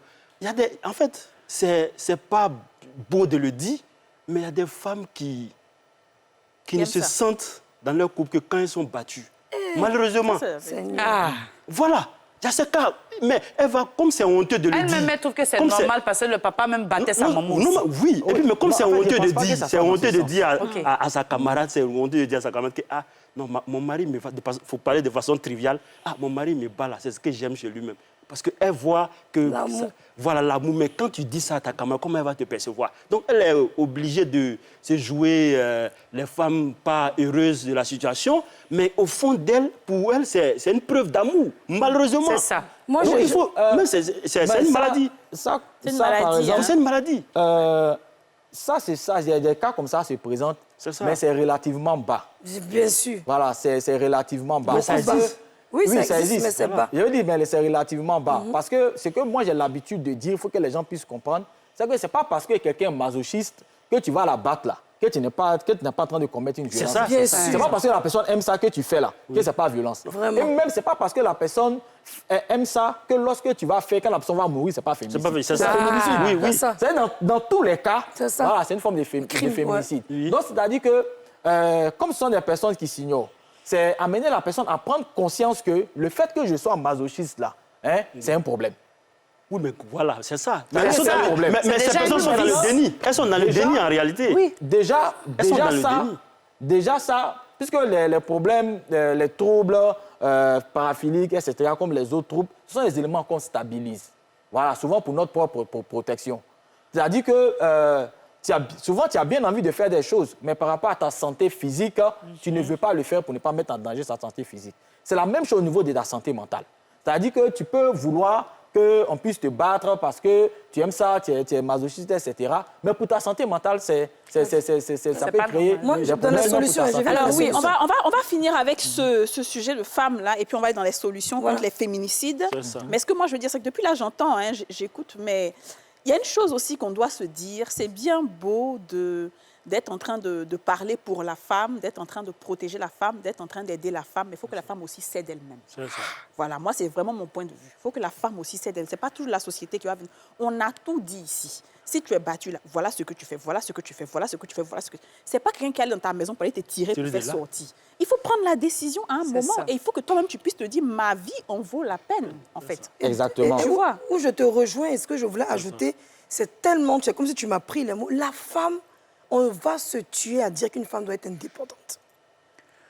En fait, c'est pas beau de le dire, mais il y a des femmes qui ne aiment se ça. sentent dans leur couple que quand elles sont battues. Malheureusement. Seigneur. Ah. Voilà. Il y a ce cas. Mais elle va, comme c'est honteux de le dire. Elle-même, elle trouve que c'est comme normal parce que le papa même battait sa maman aussi. non, oui, et puis, mais comme Non, c'est en fait, je honteux de pense pas que dire, ça c'est soit dans honteux ce de sens. dire Ok. à sa camarade, c'est honteux de dire à sa camarade que, ah, non, mon mari me va, faut parler de façon triviale, ah, mon mari me bat là, c'est ce que j'aime chez lui-même. Parce qu'elle voit que, L'amour. voilà, l'amour, mais quand tu dis ça à ta camarade, comment elle va te percevoir? Donc, elle est obligée de se jouer les femmes pas heureuses de la situation, mais au fond d'elle, pour elle, c'est une preuve d'amour, malheureusement. C'est ça. Moi, Donc, je- il faut, mais c'est Mais une ça- maladie. Ça, C'est une ça, par maladie, exemple, hein. C'est une maladie. ça, c'est ça. Il y a des cas comme ça se présentent, C'est ça. mais c'est relativement bas. Bien sûr. Voilà, c'est relativement bas. Mais ça Parce que- existe. Oui, ça existe, mais c'est bas. Je veux dire, mais c'est relativement bas. Parce que ce que moi, j'ai l'habitude de dire, il faut que les gens puissent comprendre, c'est que ce n'est pas parce que quelqu'un est masochiste que tu vas la battre là, que tu n'es pas en train de commettre une violence. ça, Bien c'est sûr. ça. C'est pas parce que la personne aime ça que tu fais là, que c'est pas violence. Vraiment. Et même, c'est pas parce que la personne aime ça que lorsque tu vas faire, quand la personne va mourir, c'est pas féminicide. C'est pas c'est C'est ça. féminicide. Oui, c'est oui. ça. C'est dans tous les cas, C'est ça. voilà, c'est une forme de Crime, féminicide. ouais. Oui. Donc, c'est-à-dire que, comme ce sont des personnes qui s'ignorent, c'est amener la personne à prendre conscience que le fait que je sois masochiste là, hein, c'est un problème. Oui, mais voilà, c'est ça. Mais C'est elles sont ça dans le le- problème. mais C'est ces déjà personnes une sont dans violence. le déni. Elles sont dans le Déjà- déni en réalité. Oui. Déjà Elles sont dans le ça, déni. déjà ça, puisque les problèmes, les troubles paraphiliques, etc., comme les autres troubles, ce sont des éléments qu'on stabilise. Voilà, souvent pour notre propre protection. C'est-à-dire que souvent, tu as bien envie de faire des choses, mais par rapport à ta santé physique, tu ne veux pas le faire pour ne pas mettre en danger sa santé physique. C'est la même chose au niveau de ta santé mentale. C'est-à-dire que tu peux vouloir qu'on puisse te battre parce que tu aimes ça, tu es masochiste, etc. Mais pour ta santé mentale, ça peut pas créer normal. Moi, des je donne la problèmes pour ta solution, je santé vais Alors la oui, solution. on va finir avec ce sujet de femmes-là, et puis on va aller dans les solutions Voilà. contre les féminicides. C'est ça. Mais ce que moi je veux dire, c'est que depuis là, j'entends, hein, j'écoute, mais il y a une chose aussi qu'on doit se dire, c'est bien beau d'être en train de parler pour la femme, d'être en train de protéger la femme, d'être en train d'aider la femme, mais il faut que la femme aussi s'aide elle-même. C'est ça. Voilà, moi, c'est vraiment mon point de vue. Il faut que la femme aussi s'aide elle. Ce n'est pas toujours la société qui va venir. On a tout dit ici. Si tu es battu, là, voilà ce que tu fais, voilà ce que tu fais, voilà ce que tu fais, voilà ce que... C'est pas quelqu'un qui est dans ta maison pour aller te tirer, pour Tirer faire de là. sortir. Il faut prendre la décision à un C'est moment ça. et il faut que toi-même, tu puisses te dire, ma vie en vaut la peine, en fait. Exactement. Et Tu vois. où je te rejoins, et ce que je voulais ajouter, c'est tellement, c'est comme si tu m'as pris les mots. La femme, on va se tuer à dire qu'une femme doit être indépendante.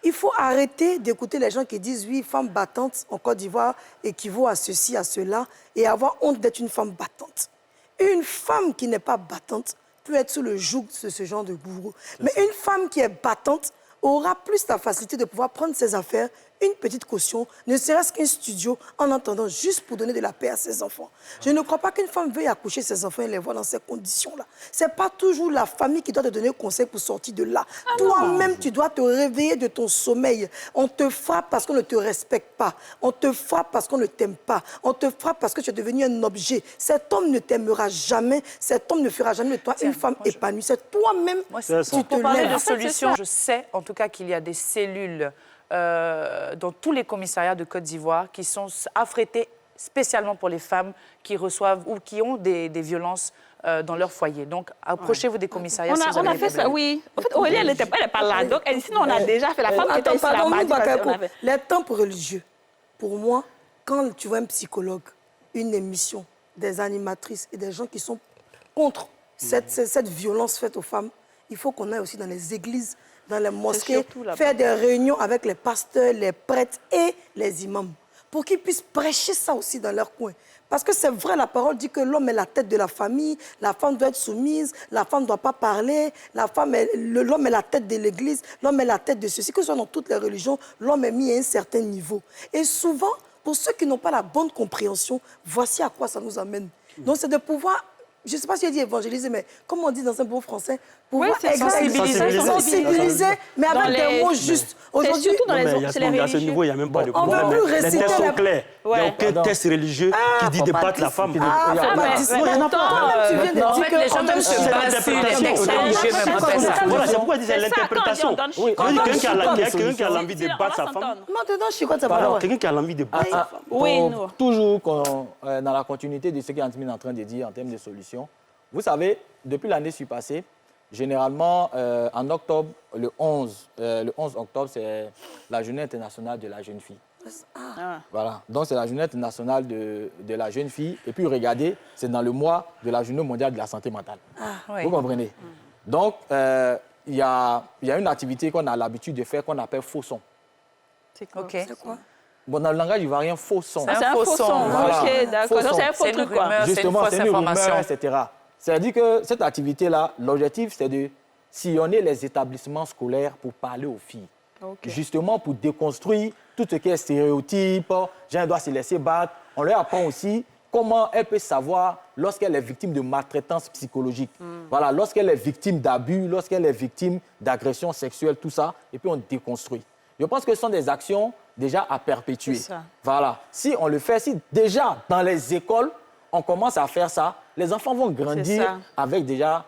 Il faut arrêter d'écouter les gens qui disent, oui, femme battante en Côte d'Ivoire équivaut à ceci, à cela, et avoir honte d'être une femme battante. Une femme qui n'est pas battante peut être sous le joug de ce genre de bourreau. Mais une femme qui est battante aura plus la facilité de pouvoir prendre ses affaires, une petite caution, ne serait-ce qu'un studio, en attendant juste pour donner de la paix à ses enfants. Je ne crois pas qu'une femme veuille accoucher ses enfants et les voir dans ces conditions-là. Ce n'est pas toujours la famille qui doit te donner conseil pour sortir de là. Toi-même, tu dois te réveiller de ton sommeil. On te frappe parce qu'on ne te respecte pas. On te frappe parce qu'on ne t'aime pas. On te frappe parce que tu es devenu un objet. Cet homme ne t'aimera jamais. Cet homme ne fera jamais de toi une femme épanouie. C'est toi-même Moi, C'est ça. pour te parler lèves. de En fait, solutions, je sais en tout cas qu'il y a des cellules dans tous les commissariats de Côte d'Ivoire qui sont affrétées spécialement pour les femmes qui reçoivent ou qui ont des violences dans leur foyer. Donc, approchez-vous des commissariats si vous avez On a des fait ça, problèmes. oui. En fait, Aurélie, elle n'était pas là. Donc, elle dit, sinon, on a déjà fait. La femme qui était ici, la mardi, parce qu'on avait... Les temples religieux, pour moi, quand tu vois un psychologue, une émission, des animatrices et des gens qui sont contre cette violence faite aux femmes, il faut qu'on aille aussi dans les églises, dans les mosquées, surtout là-bas. faire des réunions avec les pasteurs, les prêtres et les imams, pour qu'ils puissent prêcher ça aussi dans leur coin. Parce que c'est vrai, la parole dit que l'homme est la tête de la famille, la femme doit être soumise, la femme ne doit pas parler, l'homme est la tête de l'église, l'homme est la tête de ceci. Que ce soit dans toutes les religions, l'homme est mis à un certain niveau. Et souvent, pour ceux qui n'ont pas la bonne compréhension, voici à quoi ça nous amène. Donc c'est de pouvoir, je ne sais pas si j'ai dit évangéliser, mais comme on dit dans un beau français, pouvoir c'est sensibiliser, mais avec des mots justes. C'est surtout dans Non, mais les à ce niveau, il n'y a même pas de on problème. veut plus Les réciter textes sont la- clairs. Il n'y a Ouais. aucun texte religieux qui dit de battre la femme. Tu viens de En dire fait, les gens même se c'est basent sur les textes religieux, même après ça. Voilà, c'est pourquoi je disais C'est ça, l'interprétation. quand on dit, Oui, on donne quelqu'un qui a l'envie de battre sa femme. Maintenant, je suis quoi, ça Pardon, va. quelqu'un qui a l'envie de battre sa femme. Oui, Pour- nous. Toujours dans la continuité de ce qu'Antimine est en train de dire en termes de solutions. Vous savez, depuis l'année passée, généralement, en octobre, le 11 octobre, c'est la journée internationale de la jeune fille. Voilà, donc c'est la journée internationale de la jeune fille. Et puis regardez, c'est dans le mois de la journée mondiale de la santé mentale. Oui. Vous comprenez? Donc, il y a une activité qu'on a l'habitude de faire qu'on appelle faux son. OK. C'est quoi? Bon, dans le langage ivoirien, faux son. Ah, c'est un faux son. Voilà. OK, d'accord. Faux Donc, c'est un son. faux C'est une truc, quoi. rumeur. C'est une Justement, fausse c'est une rumeur, information. etc. C'est-à-dire que cette activité-là, l'objectif, c'est de sillonner les établissements scolaires pour parler aux filles. Justement, pour déconstruire tout ce qui est stéréotype, Jean doit se laisser battre. On leur apprend aussi comment elle peut savoir lorsqu'elle est victime de maltraitance psychologique. Voilà, lorsqu'elle est victime d'abus, lorsqu'elle est victime d'agression sexuelle, tout ça, et puis on déconstruit. Je pense que ce sont des actions déjà à perpétuer. C'est ça. Voilà. Si on le fait, si déjà dans les écoles, on commence à faire ça, les enfants vont grandir ça. avec déjà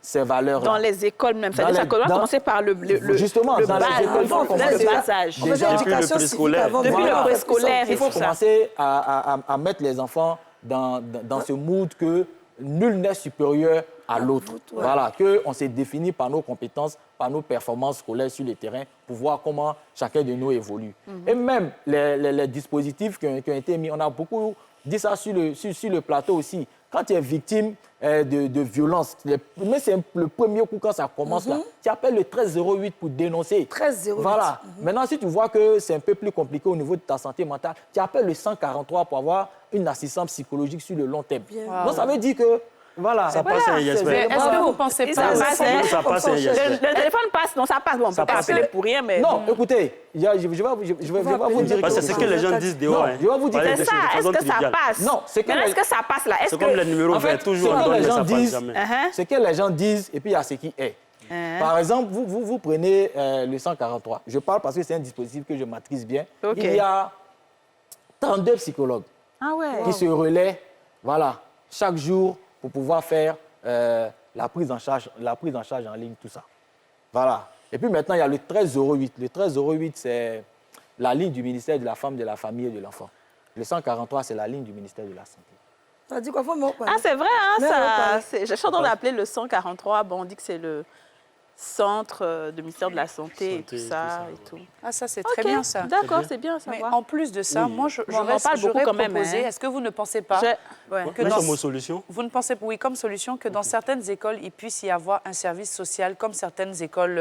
ces valeurs-là. Dans les écoles même. Dans C'est-à-dire les- ça doit dans- commencer par le Justement, le dans les bas, écoles, il faut le commencer bas âge. On faisait Déjà, l'éducation depuis le civique préscolaire. avant. Depuis Voilà. le préscolaire et il faut tout ça. commencer à mettre les enfants dans ce mood que nul n'est supérieur à l'autre. Voilà, qu'on s'est défini par nos compétences, par nos performances scolaires sur le terrain pour voir comment chacun de nous évolue. Et même les dispositifs qui ont été mis, on a beaucoup dit ça sur le plateau aussi. Quand tu es victime de violence, mais c'est le premier coup quand ça commence là, tu appelles le 1308 pour dénoncer. 1308. Voilà. Maintenant, si tu vois que c'est un peu plus compliqué au niveau de ta santé mentale, tu appelles le 143 pour avoir une assistance psychologique sur le long terme. Donc, ça veut dire que, voilà. Ça passe un yes, Mais mais- est-ce que vous ne pensez Et pas... ça passe, hein. Ça passe un yes, mais- Le téléphone passe, non, ça passe. Bon, on Ça peut pas passe. appeler pour rien, mais... Non, écoutez, je vais vous dire Parce que quelque c'est chose. que les gens disent dehors. Non, hein. je vais vous dire Parler quelque C'est de ça, est-ce façon que ça triviale. passe? Non, c'est que Mais les- est-ce que ça passe là? Est-ce C'est comme que... les numéros En fait, verts, toujours ce on que donne, les mais gens ça passe disent, jamais. ce que les gens disent, et puis il y a ce qui est. Par exemple, vous prenez le 143. Je parle parce que c'est un dispositif que je maîtrise bien. Ok. Il y a 32 psychologues Ah ouais. qui se relaient, voilà, chaque jour pour pouvoir faire la prise en charge en ligne, tout ça. Voilà. Et puis maintenant, il y a le 1308. Le 1308, c'est la ligne du ministère de la Femme, de la Famille et de l'Enfant. Le 143, c'est la ligne du ministère de la Santé. Ça dit quoi? Faut me Ah, c'est vrai, hein, Mais on ça. parle. Je suis en train d'appeler le 143. Bon, on dit que c'est le centre du ministère de la Santé et tout ça. Et tout. Ah, ça, c'est très Ok, bien, ça. D'accord, c'est bien à Mais savoir. en plus de ça, moi, Bon, on en parle beaucoup j'aurais quand même, proposé, hein. est-ce que vous ne pensez pas Ouais. que Mais dans- comme solution, Vous ne pensez pas, oui, comme solution, que dans certaines écoles, il puisse y avoir un service social, comme certaines écoles,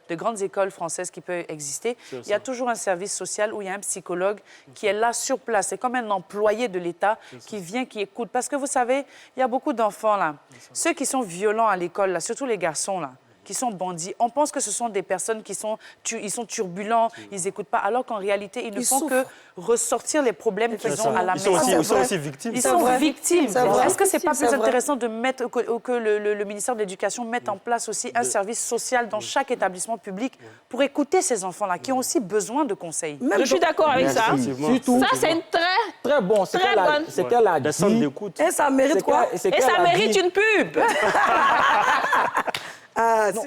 de grandes écoles françaises qui peuvent exister. C'est Il y a ça. toujours un service social où il y a un psychologue qui est là sur place. C'est comme un employé de l'État qui vient, qui écoute. Parce que vous savez, il y a beaucoup d'enfants, là. Ceux qui sont violents à l'école, là, surtout les garçons, là, qui sont bandits, on pense que ce sont des personnes qui sont, ils sont turbulents, ils n'écoutent pas, alors qu'en réalité, ils ne Ils font que souffrent. ressortir les problèmes qu'ils c'est ont ça. à la Ils sont maison. aussi- C'est ils sont vrai. aussi victimes. Ils C'est sont vrai. victimes. C'est vrai. Est-ce que c'est pas C'est plus vrai. intéressant de mettre que le ministère de l'Éducation mette en place aussi un service social dans chaque établissement public pour écouter ces enfants-là qui ont aussi besoin de conseils? Je suis d'accord avec ça. Merci. Effectivement. Surtout, Ça, c'est une très très bon. Ce Très qu'elle a, bonne. ce qu'elle a des centres dit, d'écoute. Et ça mérite quoi? ce Et qu'elle ça a mérite dit- une pub. Ah, sinon-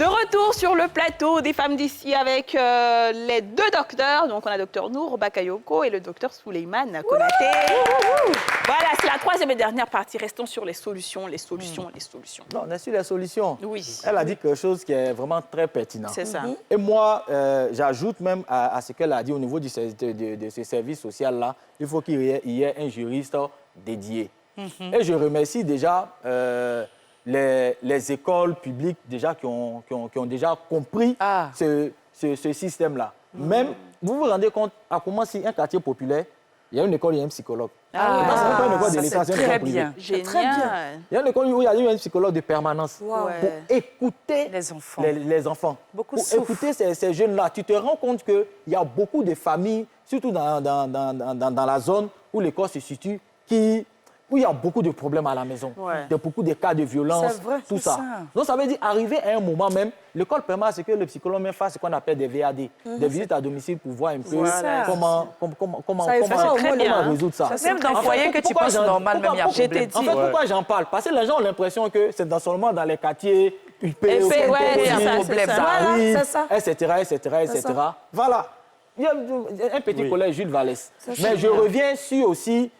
De retour sur le plateau des femmes d'ici avec les deux docteurs. Donc, on a docteur Nour Bakayoko et le docteur Souleymane Konaté. Voilà, c'est la troisième et dernière partie. Restons sur les solutions, les solutions, les solutions. Non, on est sur les solutions. Oui. Elle a dit quelque chose qui est vraiment très pertinent. C'est ça. Et moi, j'ajoute même à ce qu'elle a dit au niveau de ce service social-là, il faut qu'il y ait un juriste dédié. Et je remercie déjà les écoles publiques déjà qui ont déjà compris ce système-là. Même, vous vous rendez compte à comment si un quartier populaire, il y a une école, il y a un psychologue. C'est pas une école de l'État, c'est une école privée. Génial. Il y a une école où il y a un psychologue de permanence pour écouter Les enfants. les enfants. Beaucoup pour souffrent. écouter ces jeunes-là. Tu te rends compte qu'il y a beaucoup de familles, surtout dans la zone où l'école se situe, où il y a beaucoup de problèmes à la maison. Ouais. Il y a beaucoup de cas de violence, C'est vrai, tout c'est ça. ça. Donc ça veut dire, arriver à un moment même, l'école permet à ce que le psychologue même fasse ce qu'on appelle des VAD, des visites à domicile pour voir un peu Voilà, comment Ça efface très bien, résoudre ça. Même dans le foyer que tu penses normal, même il y a un problème. En fait, pourquoi j'en parle? Parce que les gens ont l'impression que c'est seulement dans les quartiers UP, ouais, c'est ça, problème, c'est ça. Voilà, arrive, c'est ça. etc. Voilà. Il y a un petit collège Jules Vallès. Mais je reviens sur aussi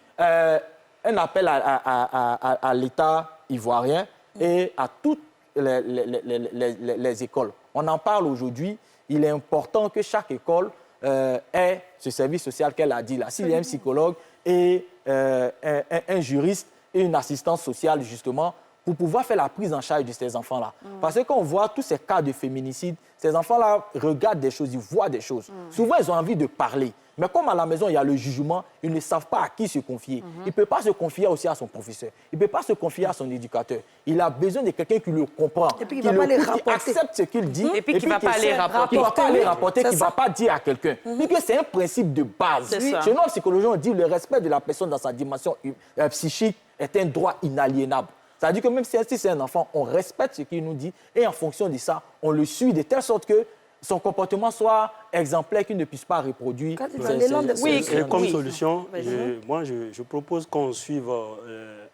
un appel à l'État ivoirien et à toutes les écoles. On en parle aujourd'hui. Il est important que chaque école ait ce service social qu'elle a dit là. S'il y a un psychologue et un juriste et une assistance sociale, justement, pour pouvoir faire la prise en charge de ces enfants-là. Parce que quand on voit tous ces cas de féminicide, ces enfants-là regardent des choses, ils voient des choses. Souvent, ils ont envie de parler. Mais comme à la maison, il y a le jugement, ils ne savent pas à qui se confier. Il ne peut pas se confier aussi à son professeur. Il ne peut pas se confier à son éducateur. Il a besoin de quelqu'un qui le comprend, Et puis qui qui va pas les l'écoute, qui rapporter. accepte ce qu'il dit. Et puis qui va pas essaie- aller rapporter. Qui ne va pas aller rapporter, C'est qui ne ça. va pas dire à quelqu'un. Puisque c'est un principe de base. C'est ça. Chez nous, en psychologie, on dit que le respect de la personne dans sa dimension psychique est un droit inaliénable. C'est-à-dire que même si c'est un enfant, on respecte ce qu'il nous dit et en fonction de ça, on le suit de telle sorte que son comportement soit exemplaire, qu'il ne puisse pas reproduire. Quand il va l'élan de Oui, solution. Et comme Oui. solution, Vas-y. moi, je propose qu'on suive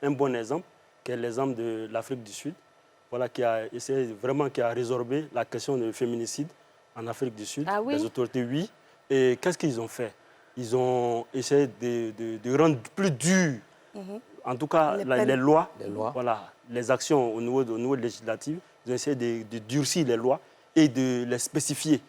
un bon exemple, qui est l'exemple de l'Afrique du Sud, voilà, qui a essayé vraiment qui a résorbé la question du féminicide en Afrique du Sud. Ah oui? Les autorités, oui. Et qu'est-ce qu'ils ont fait? Ils ont essayé de rendre plus dur, en tout cas, Les peines. les lois, Les lois. voilà, les actions au niveau législatif. Ils ont essayé de durcir les lois et de les spécifier.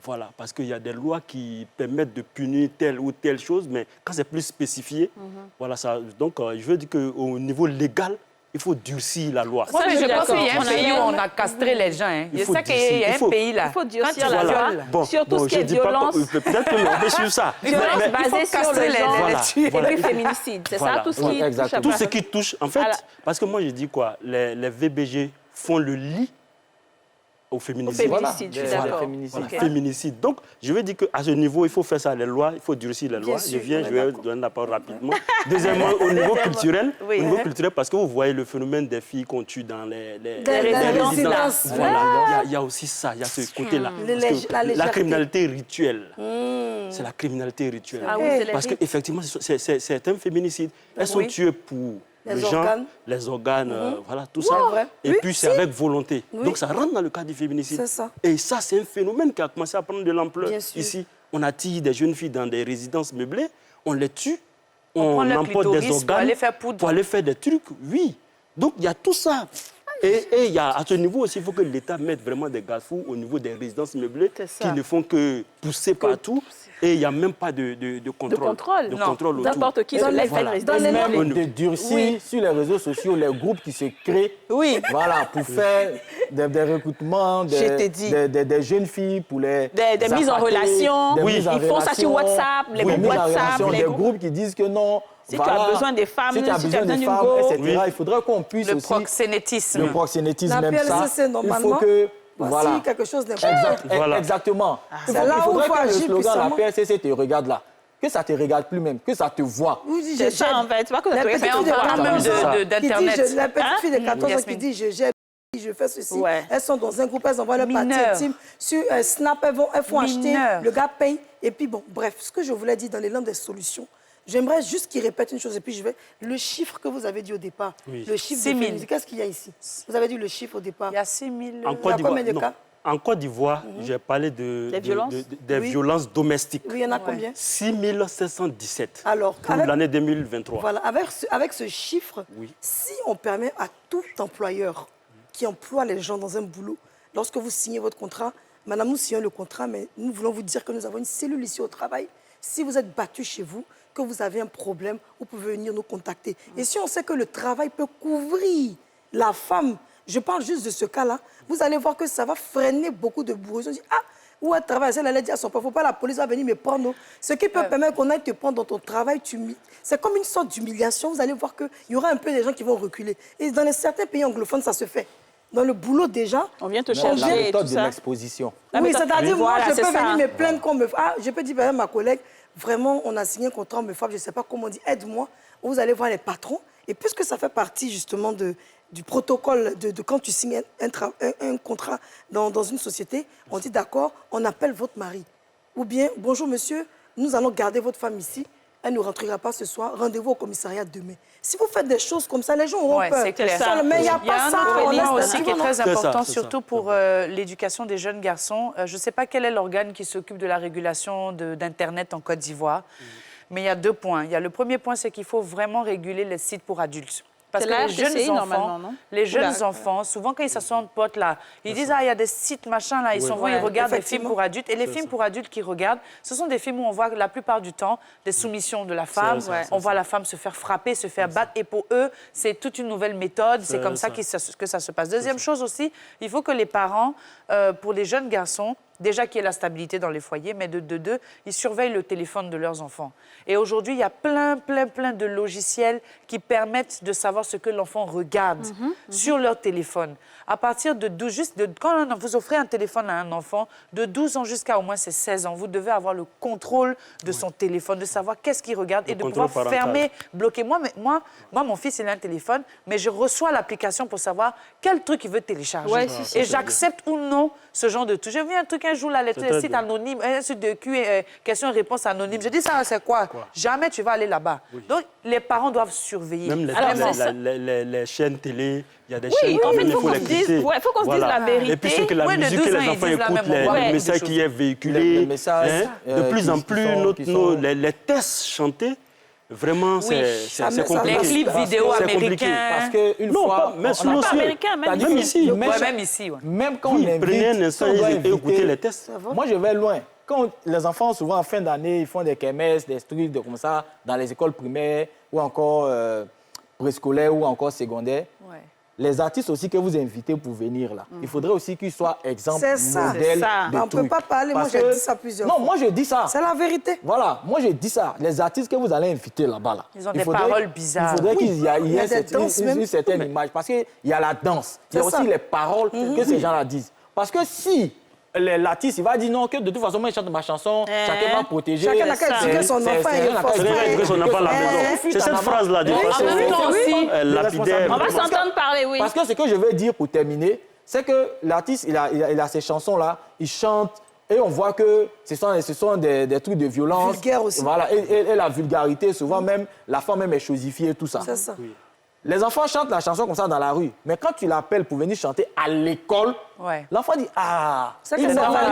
Voilà, parce qu'il y a des lois qui permettent de punir telle ou telle chose, mais quand c'est plus spécifié, voilà ça. Donc, je veux dire qu'au niveau légal, il faut durcir la loi. Moi, Ça, je je suis pense qu'il y a d'accord. un pays où on a castré les gens. Hein. Il C'est faut ça qu'il y durcir, a il un faut- pays là. Il faut Quand durcir tu la Voilà. loi. Sur tout ce qui je est dis pas violence. peut-être qu'on peut suivre ça. Violence Mais- basée sur castrer le les- genre Voilà, et voilà. puis féminicide. C'est Voilà. ça, tout ce Oui, qui touche à exactement. tout ce qui touche, en fait, À la- parce que moi je dis quoi, les VBG font le lit au féminicide. Au féminicide, je suis Voilà, d'accord. féminicide. Ok. Féminicide. Donc, je veux dire qu'à ce niveau, il faut faire ça, les lois, il faut durcir les lois. sûr, je viens, on est je vais d'accord. donner la parole rapidement. Deuxièmement, au niveau culturel, Oui. au niveau culturel, parce que vous voyez le phénomène des filles qu'on tue dans les résidences, résidences. là. Voilà, il y a aussi ça, il y a ce côté-là. Le Parce lég- que la la légèreté. criminalité rituelle, c'est la criminalité rituelle. Ah oui, c'est les Parce rites. qu'effectivement, c'est un féminicide. Elles sont Oui. tuées pour Les le genre, organes. les organes, voilà, tout ça. vrai. Et Oui, puis, c'est si. avec volonté. Oui. Donc, ça rentre dans le cadre du féminicide. C'est ça. Et ça, c'est un phénomène qui a commencé à prendre de l'ampleur Bien sûr. ici. On attire des jeunes filles dans des résidences meublées, on les tue, On prend leur emporte des clitoris pour organes aller faire poudre. pour aller faire des trucs, oui. Donc, il y a tout ça. Et il y a, à ce niveau aussi, il faut que l'État mette vraiment des garde-fous au niveau des résidences meublées C'est ça. qui ne font que pousser partout. Et il n'y a même pas de contrôle. De contrôle. De Non. contrôle autour. N'importe qui se Dans les- lève faire une dans résidence les- meublée. Même de durcir sur les réseaux sociaux les groupes qui se créent. Oui. Voilà, pour faire des recrutements, Je t'ai dit. des jeunes filles pour les Des mises en appâter, relation. des Oui. mises en Ils font ça sur relation, WhatsApp, les des groupes mises en WhatsApp, relation, les des groupes- groupes qui disent que non. Si tu as besoin des femmes, si tu as si tu as besoin des besoin femmes, d'une go. etc. Oui. Il faudrait qu'on puisse Le aussi proxénétisme. le proxénétisme, La même ça. PLCC, Il faut normalement, que voici voilà. quelque chose d'important. Voilà. Exactement. C'est là où faudrait il faut que le agir slogan de la puissamment. PLCC te regarde là. Que ça te regarde plus même, que ça te voit. Vous dites, C'est je ça, jette. en fait. C'est pas que ça La te petite Mais en fille de parlant 14 même ans de- qui dit, d'Internet. la petite fille de 14 ans qui Yasmine. dit je jette, je fais ceci. Ouais. Elles sont dans un groupe, elles envoient leur partie Mineures. intime. Sur Snap, elles font acheter, Mineures. le gars paye. Et puis bon, bref, ce que je voulais dire dans l'élan des solutions, J'aimerais juste qu'il répète une chose et puis je vais... Le chiffre que vous avez dit au départ, Oui. le chiffre 6 000. de féminicide, qu'est-ce qu'il y a ici? Vous avez dit le chiffre au départ. Il y a 6 000... En Il y a Côte d'Ivoire, combien de non. cas? En Côte d'Ivoire, j'ai parlé Des violences? des Oui. violences domestiques. Oui, il y en a combien? 6 717 Alors, pour avec- l'année 2023. Voilà, avec ce chiffre, Oui. si on permet à tout employeur qui emploie les gens dans un boulot, lorsque vous signez votre contrat, madame, nous signons le contrat, mais nous voulons vous dire que nous avons une cellule ici au travail. Si vous êtes battu chez vous, que vous avez un problème, vous pouvez venir nous contacter. Et si on sait que le travail peut couvrir la femme, je parle juste de ce cas-là, vous allez voir que ça va freiner beaucoup de bourreaux. Ils ont dit, ah, où elle travaille, elle allait dire à son père, il ne faut pas la police va venir me prendre. Ce qui peut permettre qu'on aille te prendre dans ton travail, c'est comme une sorte d'humiliation. Vous allez voir qu'il y aura un peu des gens qui vont reculer. Et dans certains pays anglophones, ça se fait. Dans le boulot déjà, On vient te La chercher et méthode tout de ça. l'exposition. La oui, méthode- c'est-à-dire, moi, Voilà, je c'est peux ça. venir me plaindre qu'on me... Ah, je peux dire, par exemple, ma collègue, vraiment, on a signé un contrat, on me frappe, je ne sais pas comment on dit, aide-moi. Vous allez voir les patrons. Et puisque ça fait partie, justement, du protocole de quand tu signes un contrat dans une société, on dit, d'accord, on appelle votre mari. Ou bien, bonjour, monsieur, nous allons garder votre femme ici. Elle ne rentrera pas ce soir. Rendez-vous au commissariat demain. Si vous faites des choses comme ça, les gens auront Ouais, peur. c'est clair. Mais il n'y a Il y a pas un ça. autre on élément laisse aussi les qui est gens. très C'est ça, important, c'est ça. surtout pour l'éducation des jeunes garçons. Je ne sais pas quel est l'organe qui s'occupe de la régulation d'Internet en Côte d'Ivoire, mais il y a 2 points. Il y a le premier point, c'est qu'il faut vraiment réguler les sites pour adultes. Parce C'est que la les RTCI, jeunes normalement, enfants, non? les jeunes Oula. enfants, souvent quand ils s'assoient en pote là, ils disent ah il y a des sites machin là, ils s'en vont, ils regardent des films effectivement. pour adultes et les films pour adultes qu'ils regardent, ce sont des films où on voit la plupart du temps des soumissions de la femme, ça, on voit la femme se faire frapper, se faire battre et pour eux c'est toute une nouvelle méthode, c'est comme ça que ça se passe. Deuxième chose aussi, il faut que les parents, pour les jeunes garçons, déjà qu'il y ait la stabilité dans les foyers, mais de deux, ils surveillent le téléphone de leurs enfants. Et aujourd'hui, il y a plein de logiciels qui permettent de savoir ce que l'enfant regarde sur leur téléphone. À partir de 12, quand vous offrez un téléphone à un enfant, de 12 ans jusqu'à au moins ses 16 ans, vous devez avoir le contrôle de son téléphone, de savoir qu'est-ce qu'il regarde et de contrôle pouvoir parental. fermer, bloquer. Moi, mon fils, il a un téléphone, mais je reçois l'application pour savoir quel truc il veut télécharger. Ouais, si, si, et c'est j'accepte ou non ce genre de truc. J'ai vu un truc un jour, là, les très sites bien. anonymes, un site de questions-réponses anonymes. Je dis, ça, c'est quoi? Jamais tu vas aller là-bas. Donc, les parents doivent surveiller. Même les, Alors, les- c'est ça. les chaînes télé, il y a des Oui, chaînes en fait, il il faut faut qu'on les se dise- quitter. ouais, faut qu'on se dise la vérité. Et puis surtout la Ouais, de musique 12 que ans, les ils enfants disent la écoutent, même voix. le Ouais, message des qui est véhiculé. Les messages, de plus en qui plus, sont- les tests chantés, vraiment, Oui. c'est compliqué. Les clips Parce vidéo que- américains. Parce qu'une Non, fois... pas- mais on- sur on a le pas- ciel. américain, même C'est-à-dire ici. que Ouais, chaque- même ici, ouais. Même quand Oui, on invite... prenez un instant on doit et écoutez inviter- les tests. Moi, je vais loin. Quand les enfants, souvent en fin d'année, ils font des kermesses, des trucs comme ça, dans les écoles primaires ou encore préscolaires ou encore secondaires, Ouais. les artistes aussi que vous invitez pour venir là, il faudrait aussi qu'ils soient exemple, C'est ça. modèle C'est ça. de On ne peut trucs. pas parler, moi Parce j'ai que- dit ça plusieurs Non, fois. moi je dis ça. C'est la vérité. Voilà, moi je dis ça. Les artistes que vous allez inviter là-bas, là, Ils ont il des faudrait- paroles bizarres. Il faudrait Oui. qu'il y ait Il y a des danses même. une certaine image. Parce qu'il y a la danse, il y a C'est aussi ça. les paroles que ces gens-là disent. Parce que si l'artiste, il va dire non, que de toute façon, moi, je chante ma chanson, chacun va protéger. Chacun n'a qu'à éduquer son enfant et il faut Chacun a éduqué son enfant à la maison. C'est cette phrase-là, de façon En même temps aussi, lapidaire. On va s'entendre parler, oui. Parce que ce que je veux dire pour terminer, c'est que l'artiste, il a ces chansons-là, il chante et on voit que ce sont des trucs de violence. Vulgaire aussi. Voilà, et la vulgarité, souvent même, la femme même est chosifiée, tout ça. C'est ça. Les enfants chantent la chanson comme ça dans la rue, mais quand tu l'appelles pour venir chanter à l'école, Ouais. l'enfant dit « Ah, C'est il que sait c'est normal.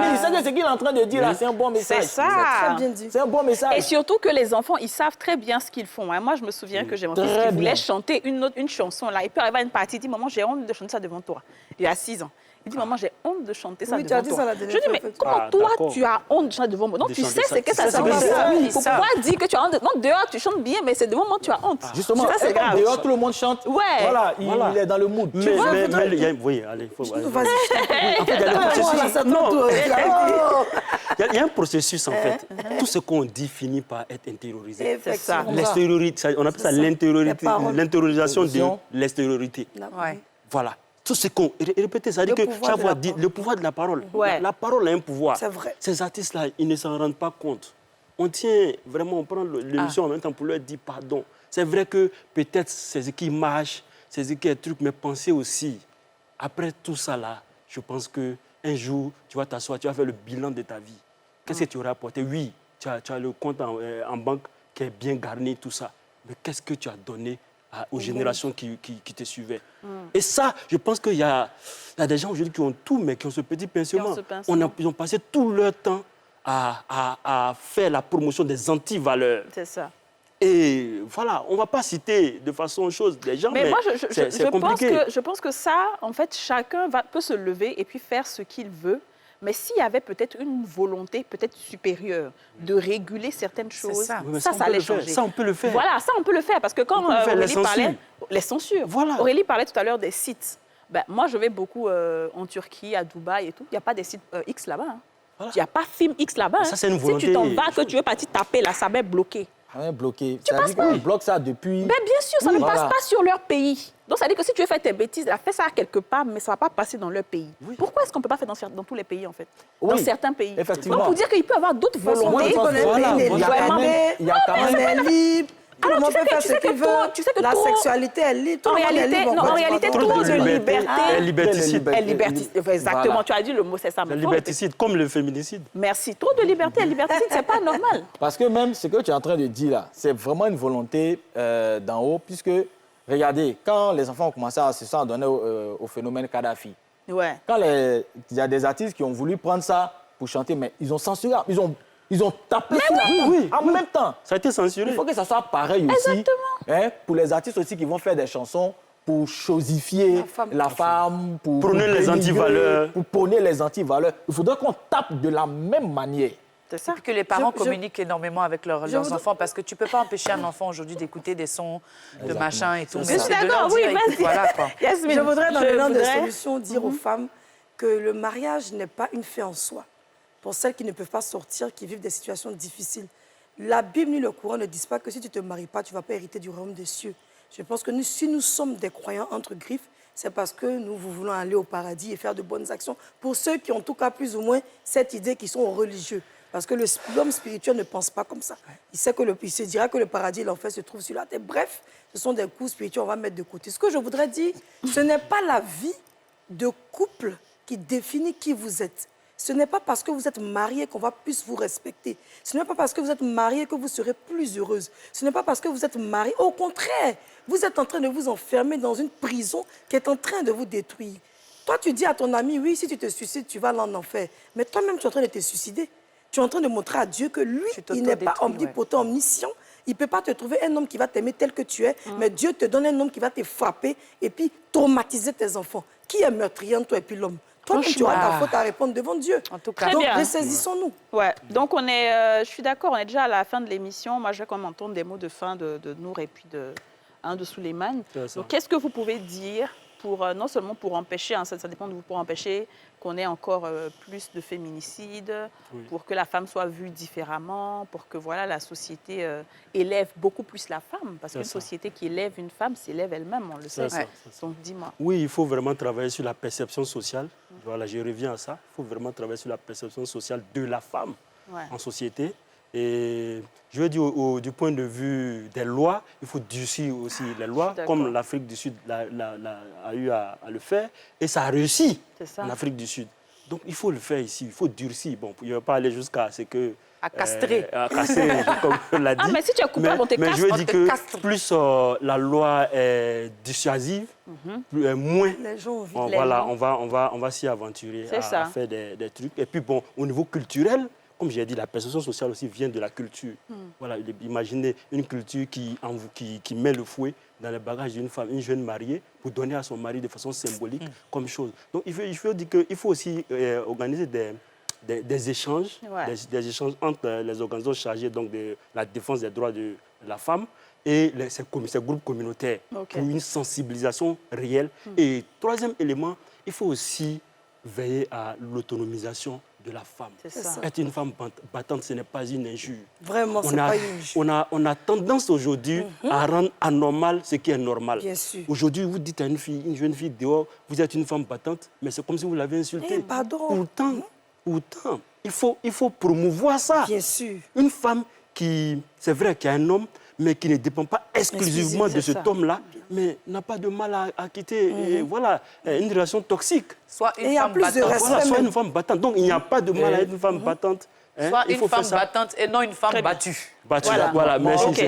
ce qu'il est en train de dire là, c'est un bon message. C'est ça. Très bien dit. C'est un bon message. Et surtout que les enfants, ils savent très bien ce qu'ils font. Hein. Moi, je me souviens que j'ai mon fils Très qui voulait bien. chanter une chanson. Là. Il peut arriver à une partie, il dit, maman, j'ai honte de chanter ça devant toi. Il a 6 ans. Il dit, maman, j'ai honte de chanter ça Oui, tu devant as dit toi. ça la Je dernière dis, fois, mais effectivement. comment Ah, toi, d'accord. tu as honte de chanter devant moi? Donc, De tu chanter sais ça. ce que ça Ça, veut c'est dire. bizarre. Il faut Ça. pouvoir dire que tu as honte. Non, dehors, tu chantes bien, mais c'est devant moi, tu as honte. Justement, ça, c'est et comme grave. dehors, tout le monde chante. Ouais. Voilà, Voilà. il est dans le mood. Mais, il y a, oui, allez, il faut. Vas-y. En fait, il y a le Moi, là, processus. ça Non, tourne. Oh. il y a un processus, en fait. Tout ce qu'on dit finit par être intériorisé. Effectivement. L'extériorité, on appelle ça C'est ça. l'intériorité, Les paroles. l'intériorisation de Vision. l'extériorité. Ouais. Voilà. Tout ce qu'on... Répétez, ça dit Le que pouvoir chaque de fois la dit parole. le pouvoir de la parole. Ouais. La parole a un pouvoir. C'est vrai. Ces artistes-là, ils ne s'en rendent pas compte. On tient vraiment, on prend l'émission en même temps pour leur dire pardon. C'est vrai que peut-être c'est ce qui marche, c'est ce qui est truc, mais pensez aussi, après tout ça là, je pense qu'un jour, tu vas t'asseoir, tu vas faire le bilan de ta vie. Qu'est-ce que tu auras apporté? Oui, tu as le compte en banque, qui est bien garnie, tout ça. Mais qu'est-ce que tu as donné aux générations qui te suivaient? Et ça, je pense qu'il y a des gens aujourd'hui qui ont tout, mais qui ont ce petit pincement. Ils ont passé tout leur temps à faire la promotion des anti-valeurs. C'est ça. Et voilà, on ne va pas citer de façon chose des gens, mais moi, c'est compliqué. Je pense que ça, en fait, chacun peut se lever et puis faire ce qu'il veut. Mais s'il y avait peut-être une volonté peut-être supérieure de réguler certaines choses, ça allait changer. Ça, on peut le faire. Voilà, ça, on peut le faire. Parce que quand Aurélie parlait... Les censures. Voilà. Aurélie parlait tout à l'heure des sites. Ben, moi, je vais beaucoup en Turquie, à Dubaï et tout. Il n'y a pas des sites X là-bas. Hein. Voilà. Il n'y a pas film X là-bas. Hein. Ça, c'est une volonté. Si tu t'en vas, que tu veux partir taper là, ça va être bloqué. Bloqué. Tu passes pas. Ils bloquent ça depuis... Ben, bien sûr, ça ne passe pas sur leur pays. Donc, ça veut dire que si tu veux faire tes bêtises, fais ça quelque part, mais ça ne va pas passer dans leur pays. Oui. Pourquoi est-ce qu'on ne peut pas faire dans tous les pays, en fait? Dans certains pays. Effectivement. Donc, pour dire qu'il peut y avoir d'autres volontés. Il y a quand même libre. Alors, on peut faire ce qu'il veut. La sexualité est libre. En réalité, trop de liberté est liberticide. Exactement, tu as dit le mot, c'est ça. C'est liberticide, comme le féminicide. Merci. Trop de liberté et liberticide, c'est pas normal. Parce que même ce que tu es en train de dire là, c'est vraiment une volonté d'en haut, puisque, regardez, quand les enfants ont commencé à se donner au phénomène Kadhafi, quand il y a des artistes qui ont voulu prendre ça pour chanter, mais ils ont censuré, ils ont tapé sur en même temps. Ça a été censuré. Il faut que ça soit pareil aussi. Hein, pour les artistes aussi qui vont faire des chansons pour chosifier la femme, pour prôner les antivaleurs. Pour prôner les antivaleurs. Il faudrait qu'on tape de la même manière. C'est ça. Et que les parents communiquent énormément avec leurs enfants, parce que tu ne peux pas empêcher un enfant aujourd'hui d'écouter des sons de machin et tout. Mais je suis d'accord, oui, vas-y. Voilà, quoi. Je voudrais, dans l'élan des solutions, dire aux femmes que le mariage n'est pas une fin en soi. Pour celles qui ne peuvent pas sortir, qui vivent des situations difficiles. La Bible ni le Coran ne disent pas que si tu ne te maries pas, tu ne vas pas hériter du royaume des cieux. Je pense que si nous sommes des croyants entre griffes, c'est parce que nous voulons aller au paradis et faire de bonnes actions. Pour ceux qui ont en tout cas plus ou moins cette idée qui sont religieux. Parce que l'homme spirituel ne pense pas comme ça. Il se dira que le paradis et l'enfer se trouvent sur la terre. Bref, ce sont des coups spirituels, on va mettre de côté. Ce que je voudrais dire, ce n'est pas la vie de couple qui définit qui vous êtes. Ce n'est pas parce que vous êtes marié qu'on va plus vous respecter. Ce n'est pas parce que vous êtes marié que vous serez plus heureuse. Ce n'est pas parce que vous êtes marié. Au contraire, vous êtes en train de vous enfermer dans une prison qui est en train de vous détruire. Toi, tu dis à ton ami, oui, si tu te suicides, tu vas aller en enfer. Mais toi-même, tu es en train de te suicider. Tu es en train de montrer à Dieu que lui, il n'est pas omnipotent, omniscient. Il ne peut pas te trouver un homme qui va t'aimer tel que tu es, mais Dieu te donne un homme qui va te frapper et puis traumatiser tes enfants. Qui est meurtrier entre toi et puis l'homme? Toi, tu auras ta faute à répondre devant Dieu. En tout cas. Donc, ressaisissons-nous. Ouais. Donc, je suis d'accord, on est déjà à la fin de l'émission. Moi, je vais quand même entendre des mots de fin de Nour et puis de Souleymane. Donc, qu'est-ce que vous pouvez dire non seulement pour empêcher, ça dépend de vous, pour empêcher qu'on ait encore plus de féminicides, pour que la femme soit vue différemment, pour que la société élève beaucoup plus la femme. Parce qu'une société qui élève une femme s'élève elle-même, on le sait. Donc, dis-moi. Oui, il faut vraiment travailler sur la perception sociale. Voilà, je reviens à ça. Il faut vraiment travailler sur la perception sociale de la femme en société. Et je veux dire, du point de vue des lois, il faut durcir aussi les lois, comme l'Afrique du Sud a eu à le faire. Et ça a réussi en Afrique du Sud. Donc, il faut le faire ici, il faut durcir. Bon, il ne va pas aller jusqu'à ce que... À castrer. À castrer, comme on l'a dit. Mais si tu es coupable, on te casse. Mais je veux dire que plus la loi est dissuasive, moins les gens on va s'y aventurer à faire des trucs. Et puis, bon, au niveau culturel, comme j'ai dit, la perception sociale aussi vient de la culture. Voilà, imaginez une culture qui met le fouet dans les bagages d'une femme, une jeune mariée, pour donner à son mari de façon symbolique comme chose. Donc, il faut dire qu'il faut aussi organiser des échanges, des échanges entre les organisations chargées donc, de la défense des droits de la femme et ces groupes communautaires pour une sensibilisation réelle. Et troisième élément, il faut aussi veiller à l'autonomisation de la femme. Être une femme battante, ce n'est pas une injure. Vraiment, ce n'est pas une injure. On a tendance aujourd'hui à rendre anormal ce qui est normal. Bien sûr. Aujourd'hui, vous dites à une jeune fille dehors, vous êtes une femme battante, mais c'est comme si vous l'avez insultée. Pardon. Pourtant, il faut promouvoir ça. Bien sûr. Une femme qui, c'est vrai qu'il y a un homme, mais qui ne dépend pas exclusivement de cet homme-là, mais n'a pas de mal à quitter une relation toxique. Soit une femme battante. De respect, soit une femme battante. Donc, il n'y a pas de mal à être une femme battante hein, Soit il une faut faire femme ça. battante et non une femme Très bien. battue. Battu, Voilà. voilà, merci. Ok.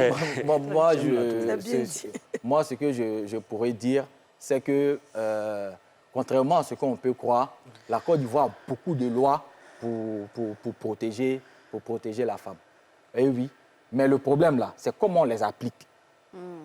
Moi, ce que je pourrais dire, c'est que, contrairement à ce qu'on peut croire, la Côte d'Ivoire a beaucoup de lois pour protéger la femme. Eh oui, mais le problème là, c'est comment on les applique.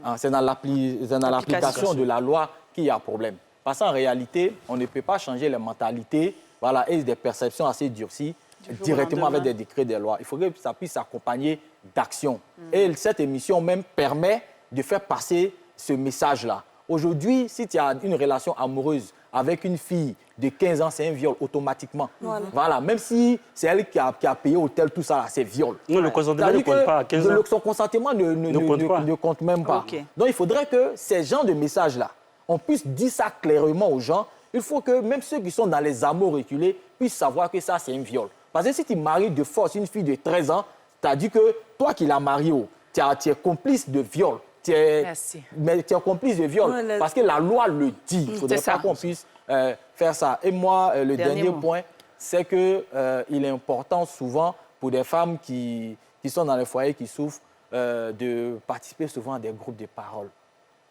Hein, c'est dans l'application de la loi qu'il y a problème. Parce qu'en réalité, on ne peut pas changer les mentalités, voilà, et des perceptions assez durcies directement avec des décrets, des lois. Il faudrait que ça puisse s'accompagner d'actions. Et cette émission même permet de faire passer ce message-là. Aujourd'hui, si tu as une relation amoureuse avec une fille de 15 ans, c'est un viol automatiquement. Voilà. Même si c'est elle qui a payé l'hôtel, tout ça, là, c'est viol. Non, le consentement ne compte pas à 15 ans. Son consentement ne compte même pas. Ok. Donc, il faudrait que ces genres de messages-là, on puisse dire ça clairement aux gens. Il faut que même ceux qui sont dans les amours reculés puissent savoir que ça, c'est un viol. Parce que si tu maries de force une fille de 13 ans, tu as dit que toi qui l'as mariée, tu es complice de viol. Merci. Mais tu es complice de viol. Ouais, parce que la loi le dit. Il ne faudrait ça. pas qu'on puisse faire ça. Et moi, le Dernier dernier mot. point, c'est qu'il est important souvent pour des femmes qui sont dans les foyers, qui souffrent, de participer souvent à des groupes de parole.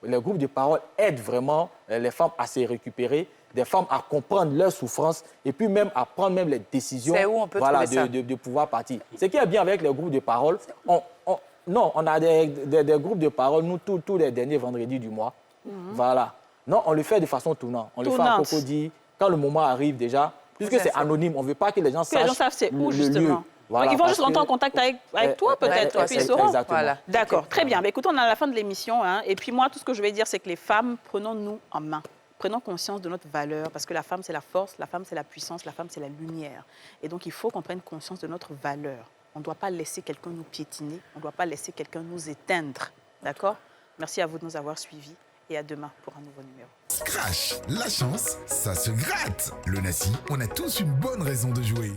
Les groupes de parole aident vraiment les femmes à se récupérer, des femmes à comprendre leurs souffrances et puis même à prendre même les décisions C'est où on peut trouver ça? de pouvoir partir. Ce qui est bien avec les groupes de parole, on a des groupes de parole, nous, tous les derniers vendredis du mois. Voilà. Non, on le fait de façon tournante. On le fait à Tournante. Cocody, quand le moment arrive déjà, puisque c'est anonyme, on ne veut pas que les gens Que les gens savent c'est où, le lieu. justement. Voilà, Donc, ils vont parce juste rentrer en que- contact avec toi, peut-être, et puis ils sauront. Exactement. Voilà. D'accord, très bien. Mais écoutez, on est à la fin de l'émission. Hein, et puis moi, tout ce que je vais dire, c'est que les femmes, prenons-nous en main. Prenons conscience de notre valeur, parce que la femme, c'est la force, la femme, c'est la puissance, la femme, c'est la lumière. Et donc, il faut qu'on prenne conscience de notre valeur. On ne doit pas laisser quelqu'un nous piétiner, on ne doit pas laisser quelqu'un nous éteindre. D'accord? Merci à vous de nous avoir suivis et à demain pour un nouveau numéro. Scratch, la chance, ça se gratte. Le Nassi, on a tous une bonne raison de jouer.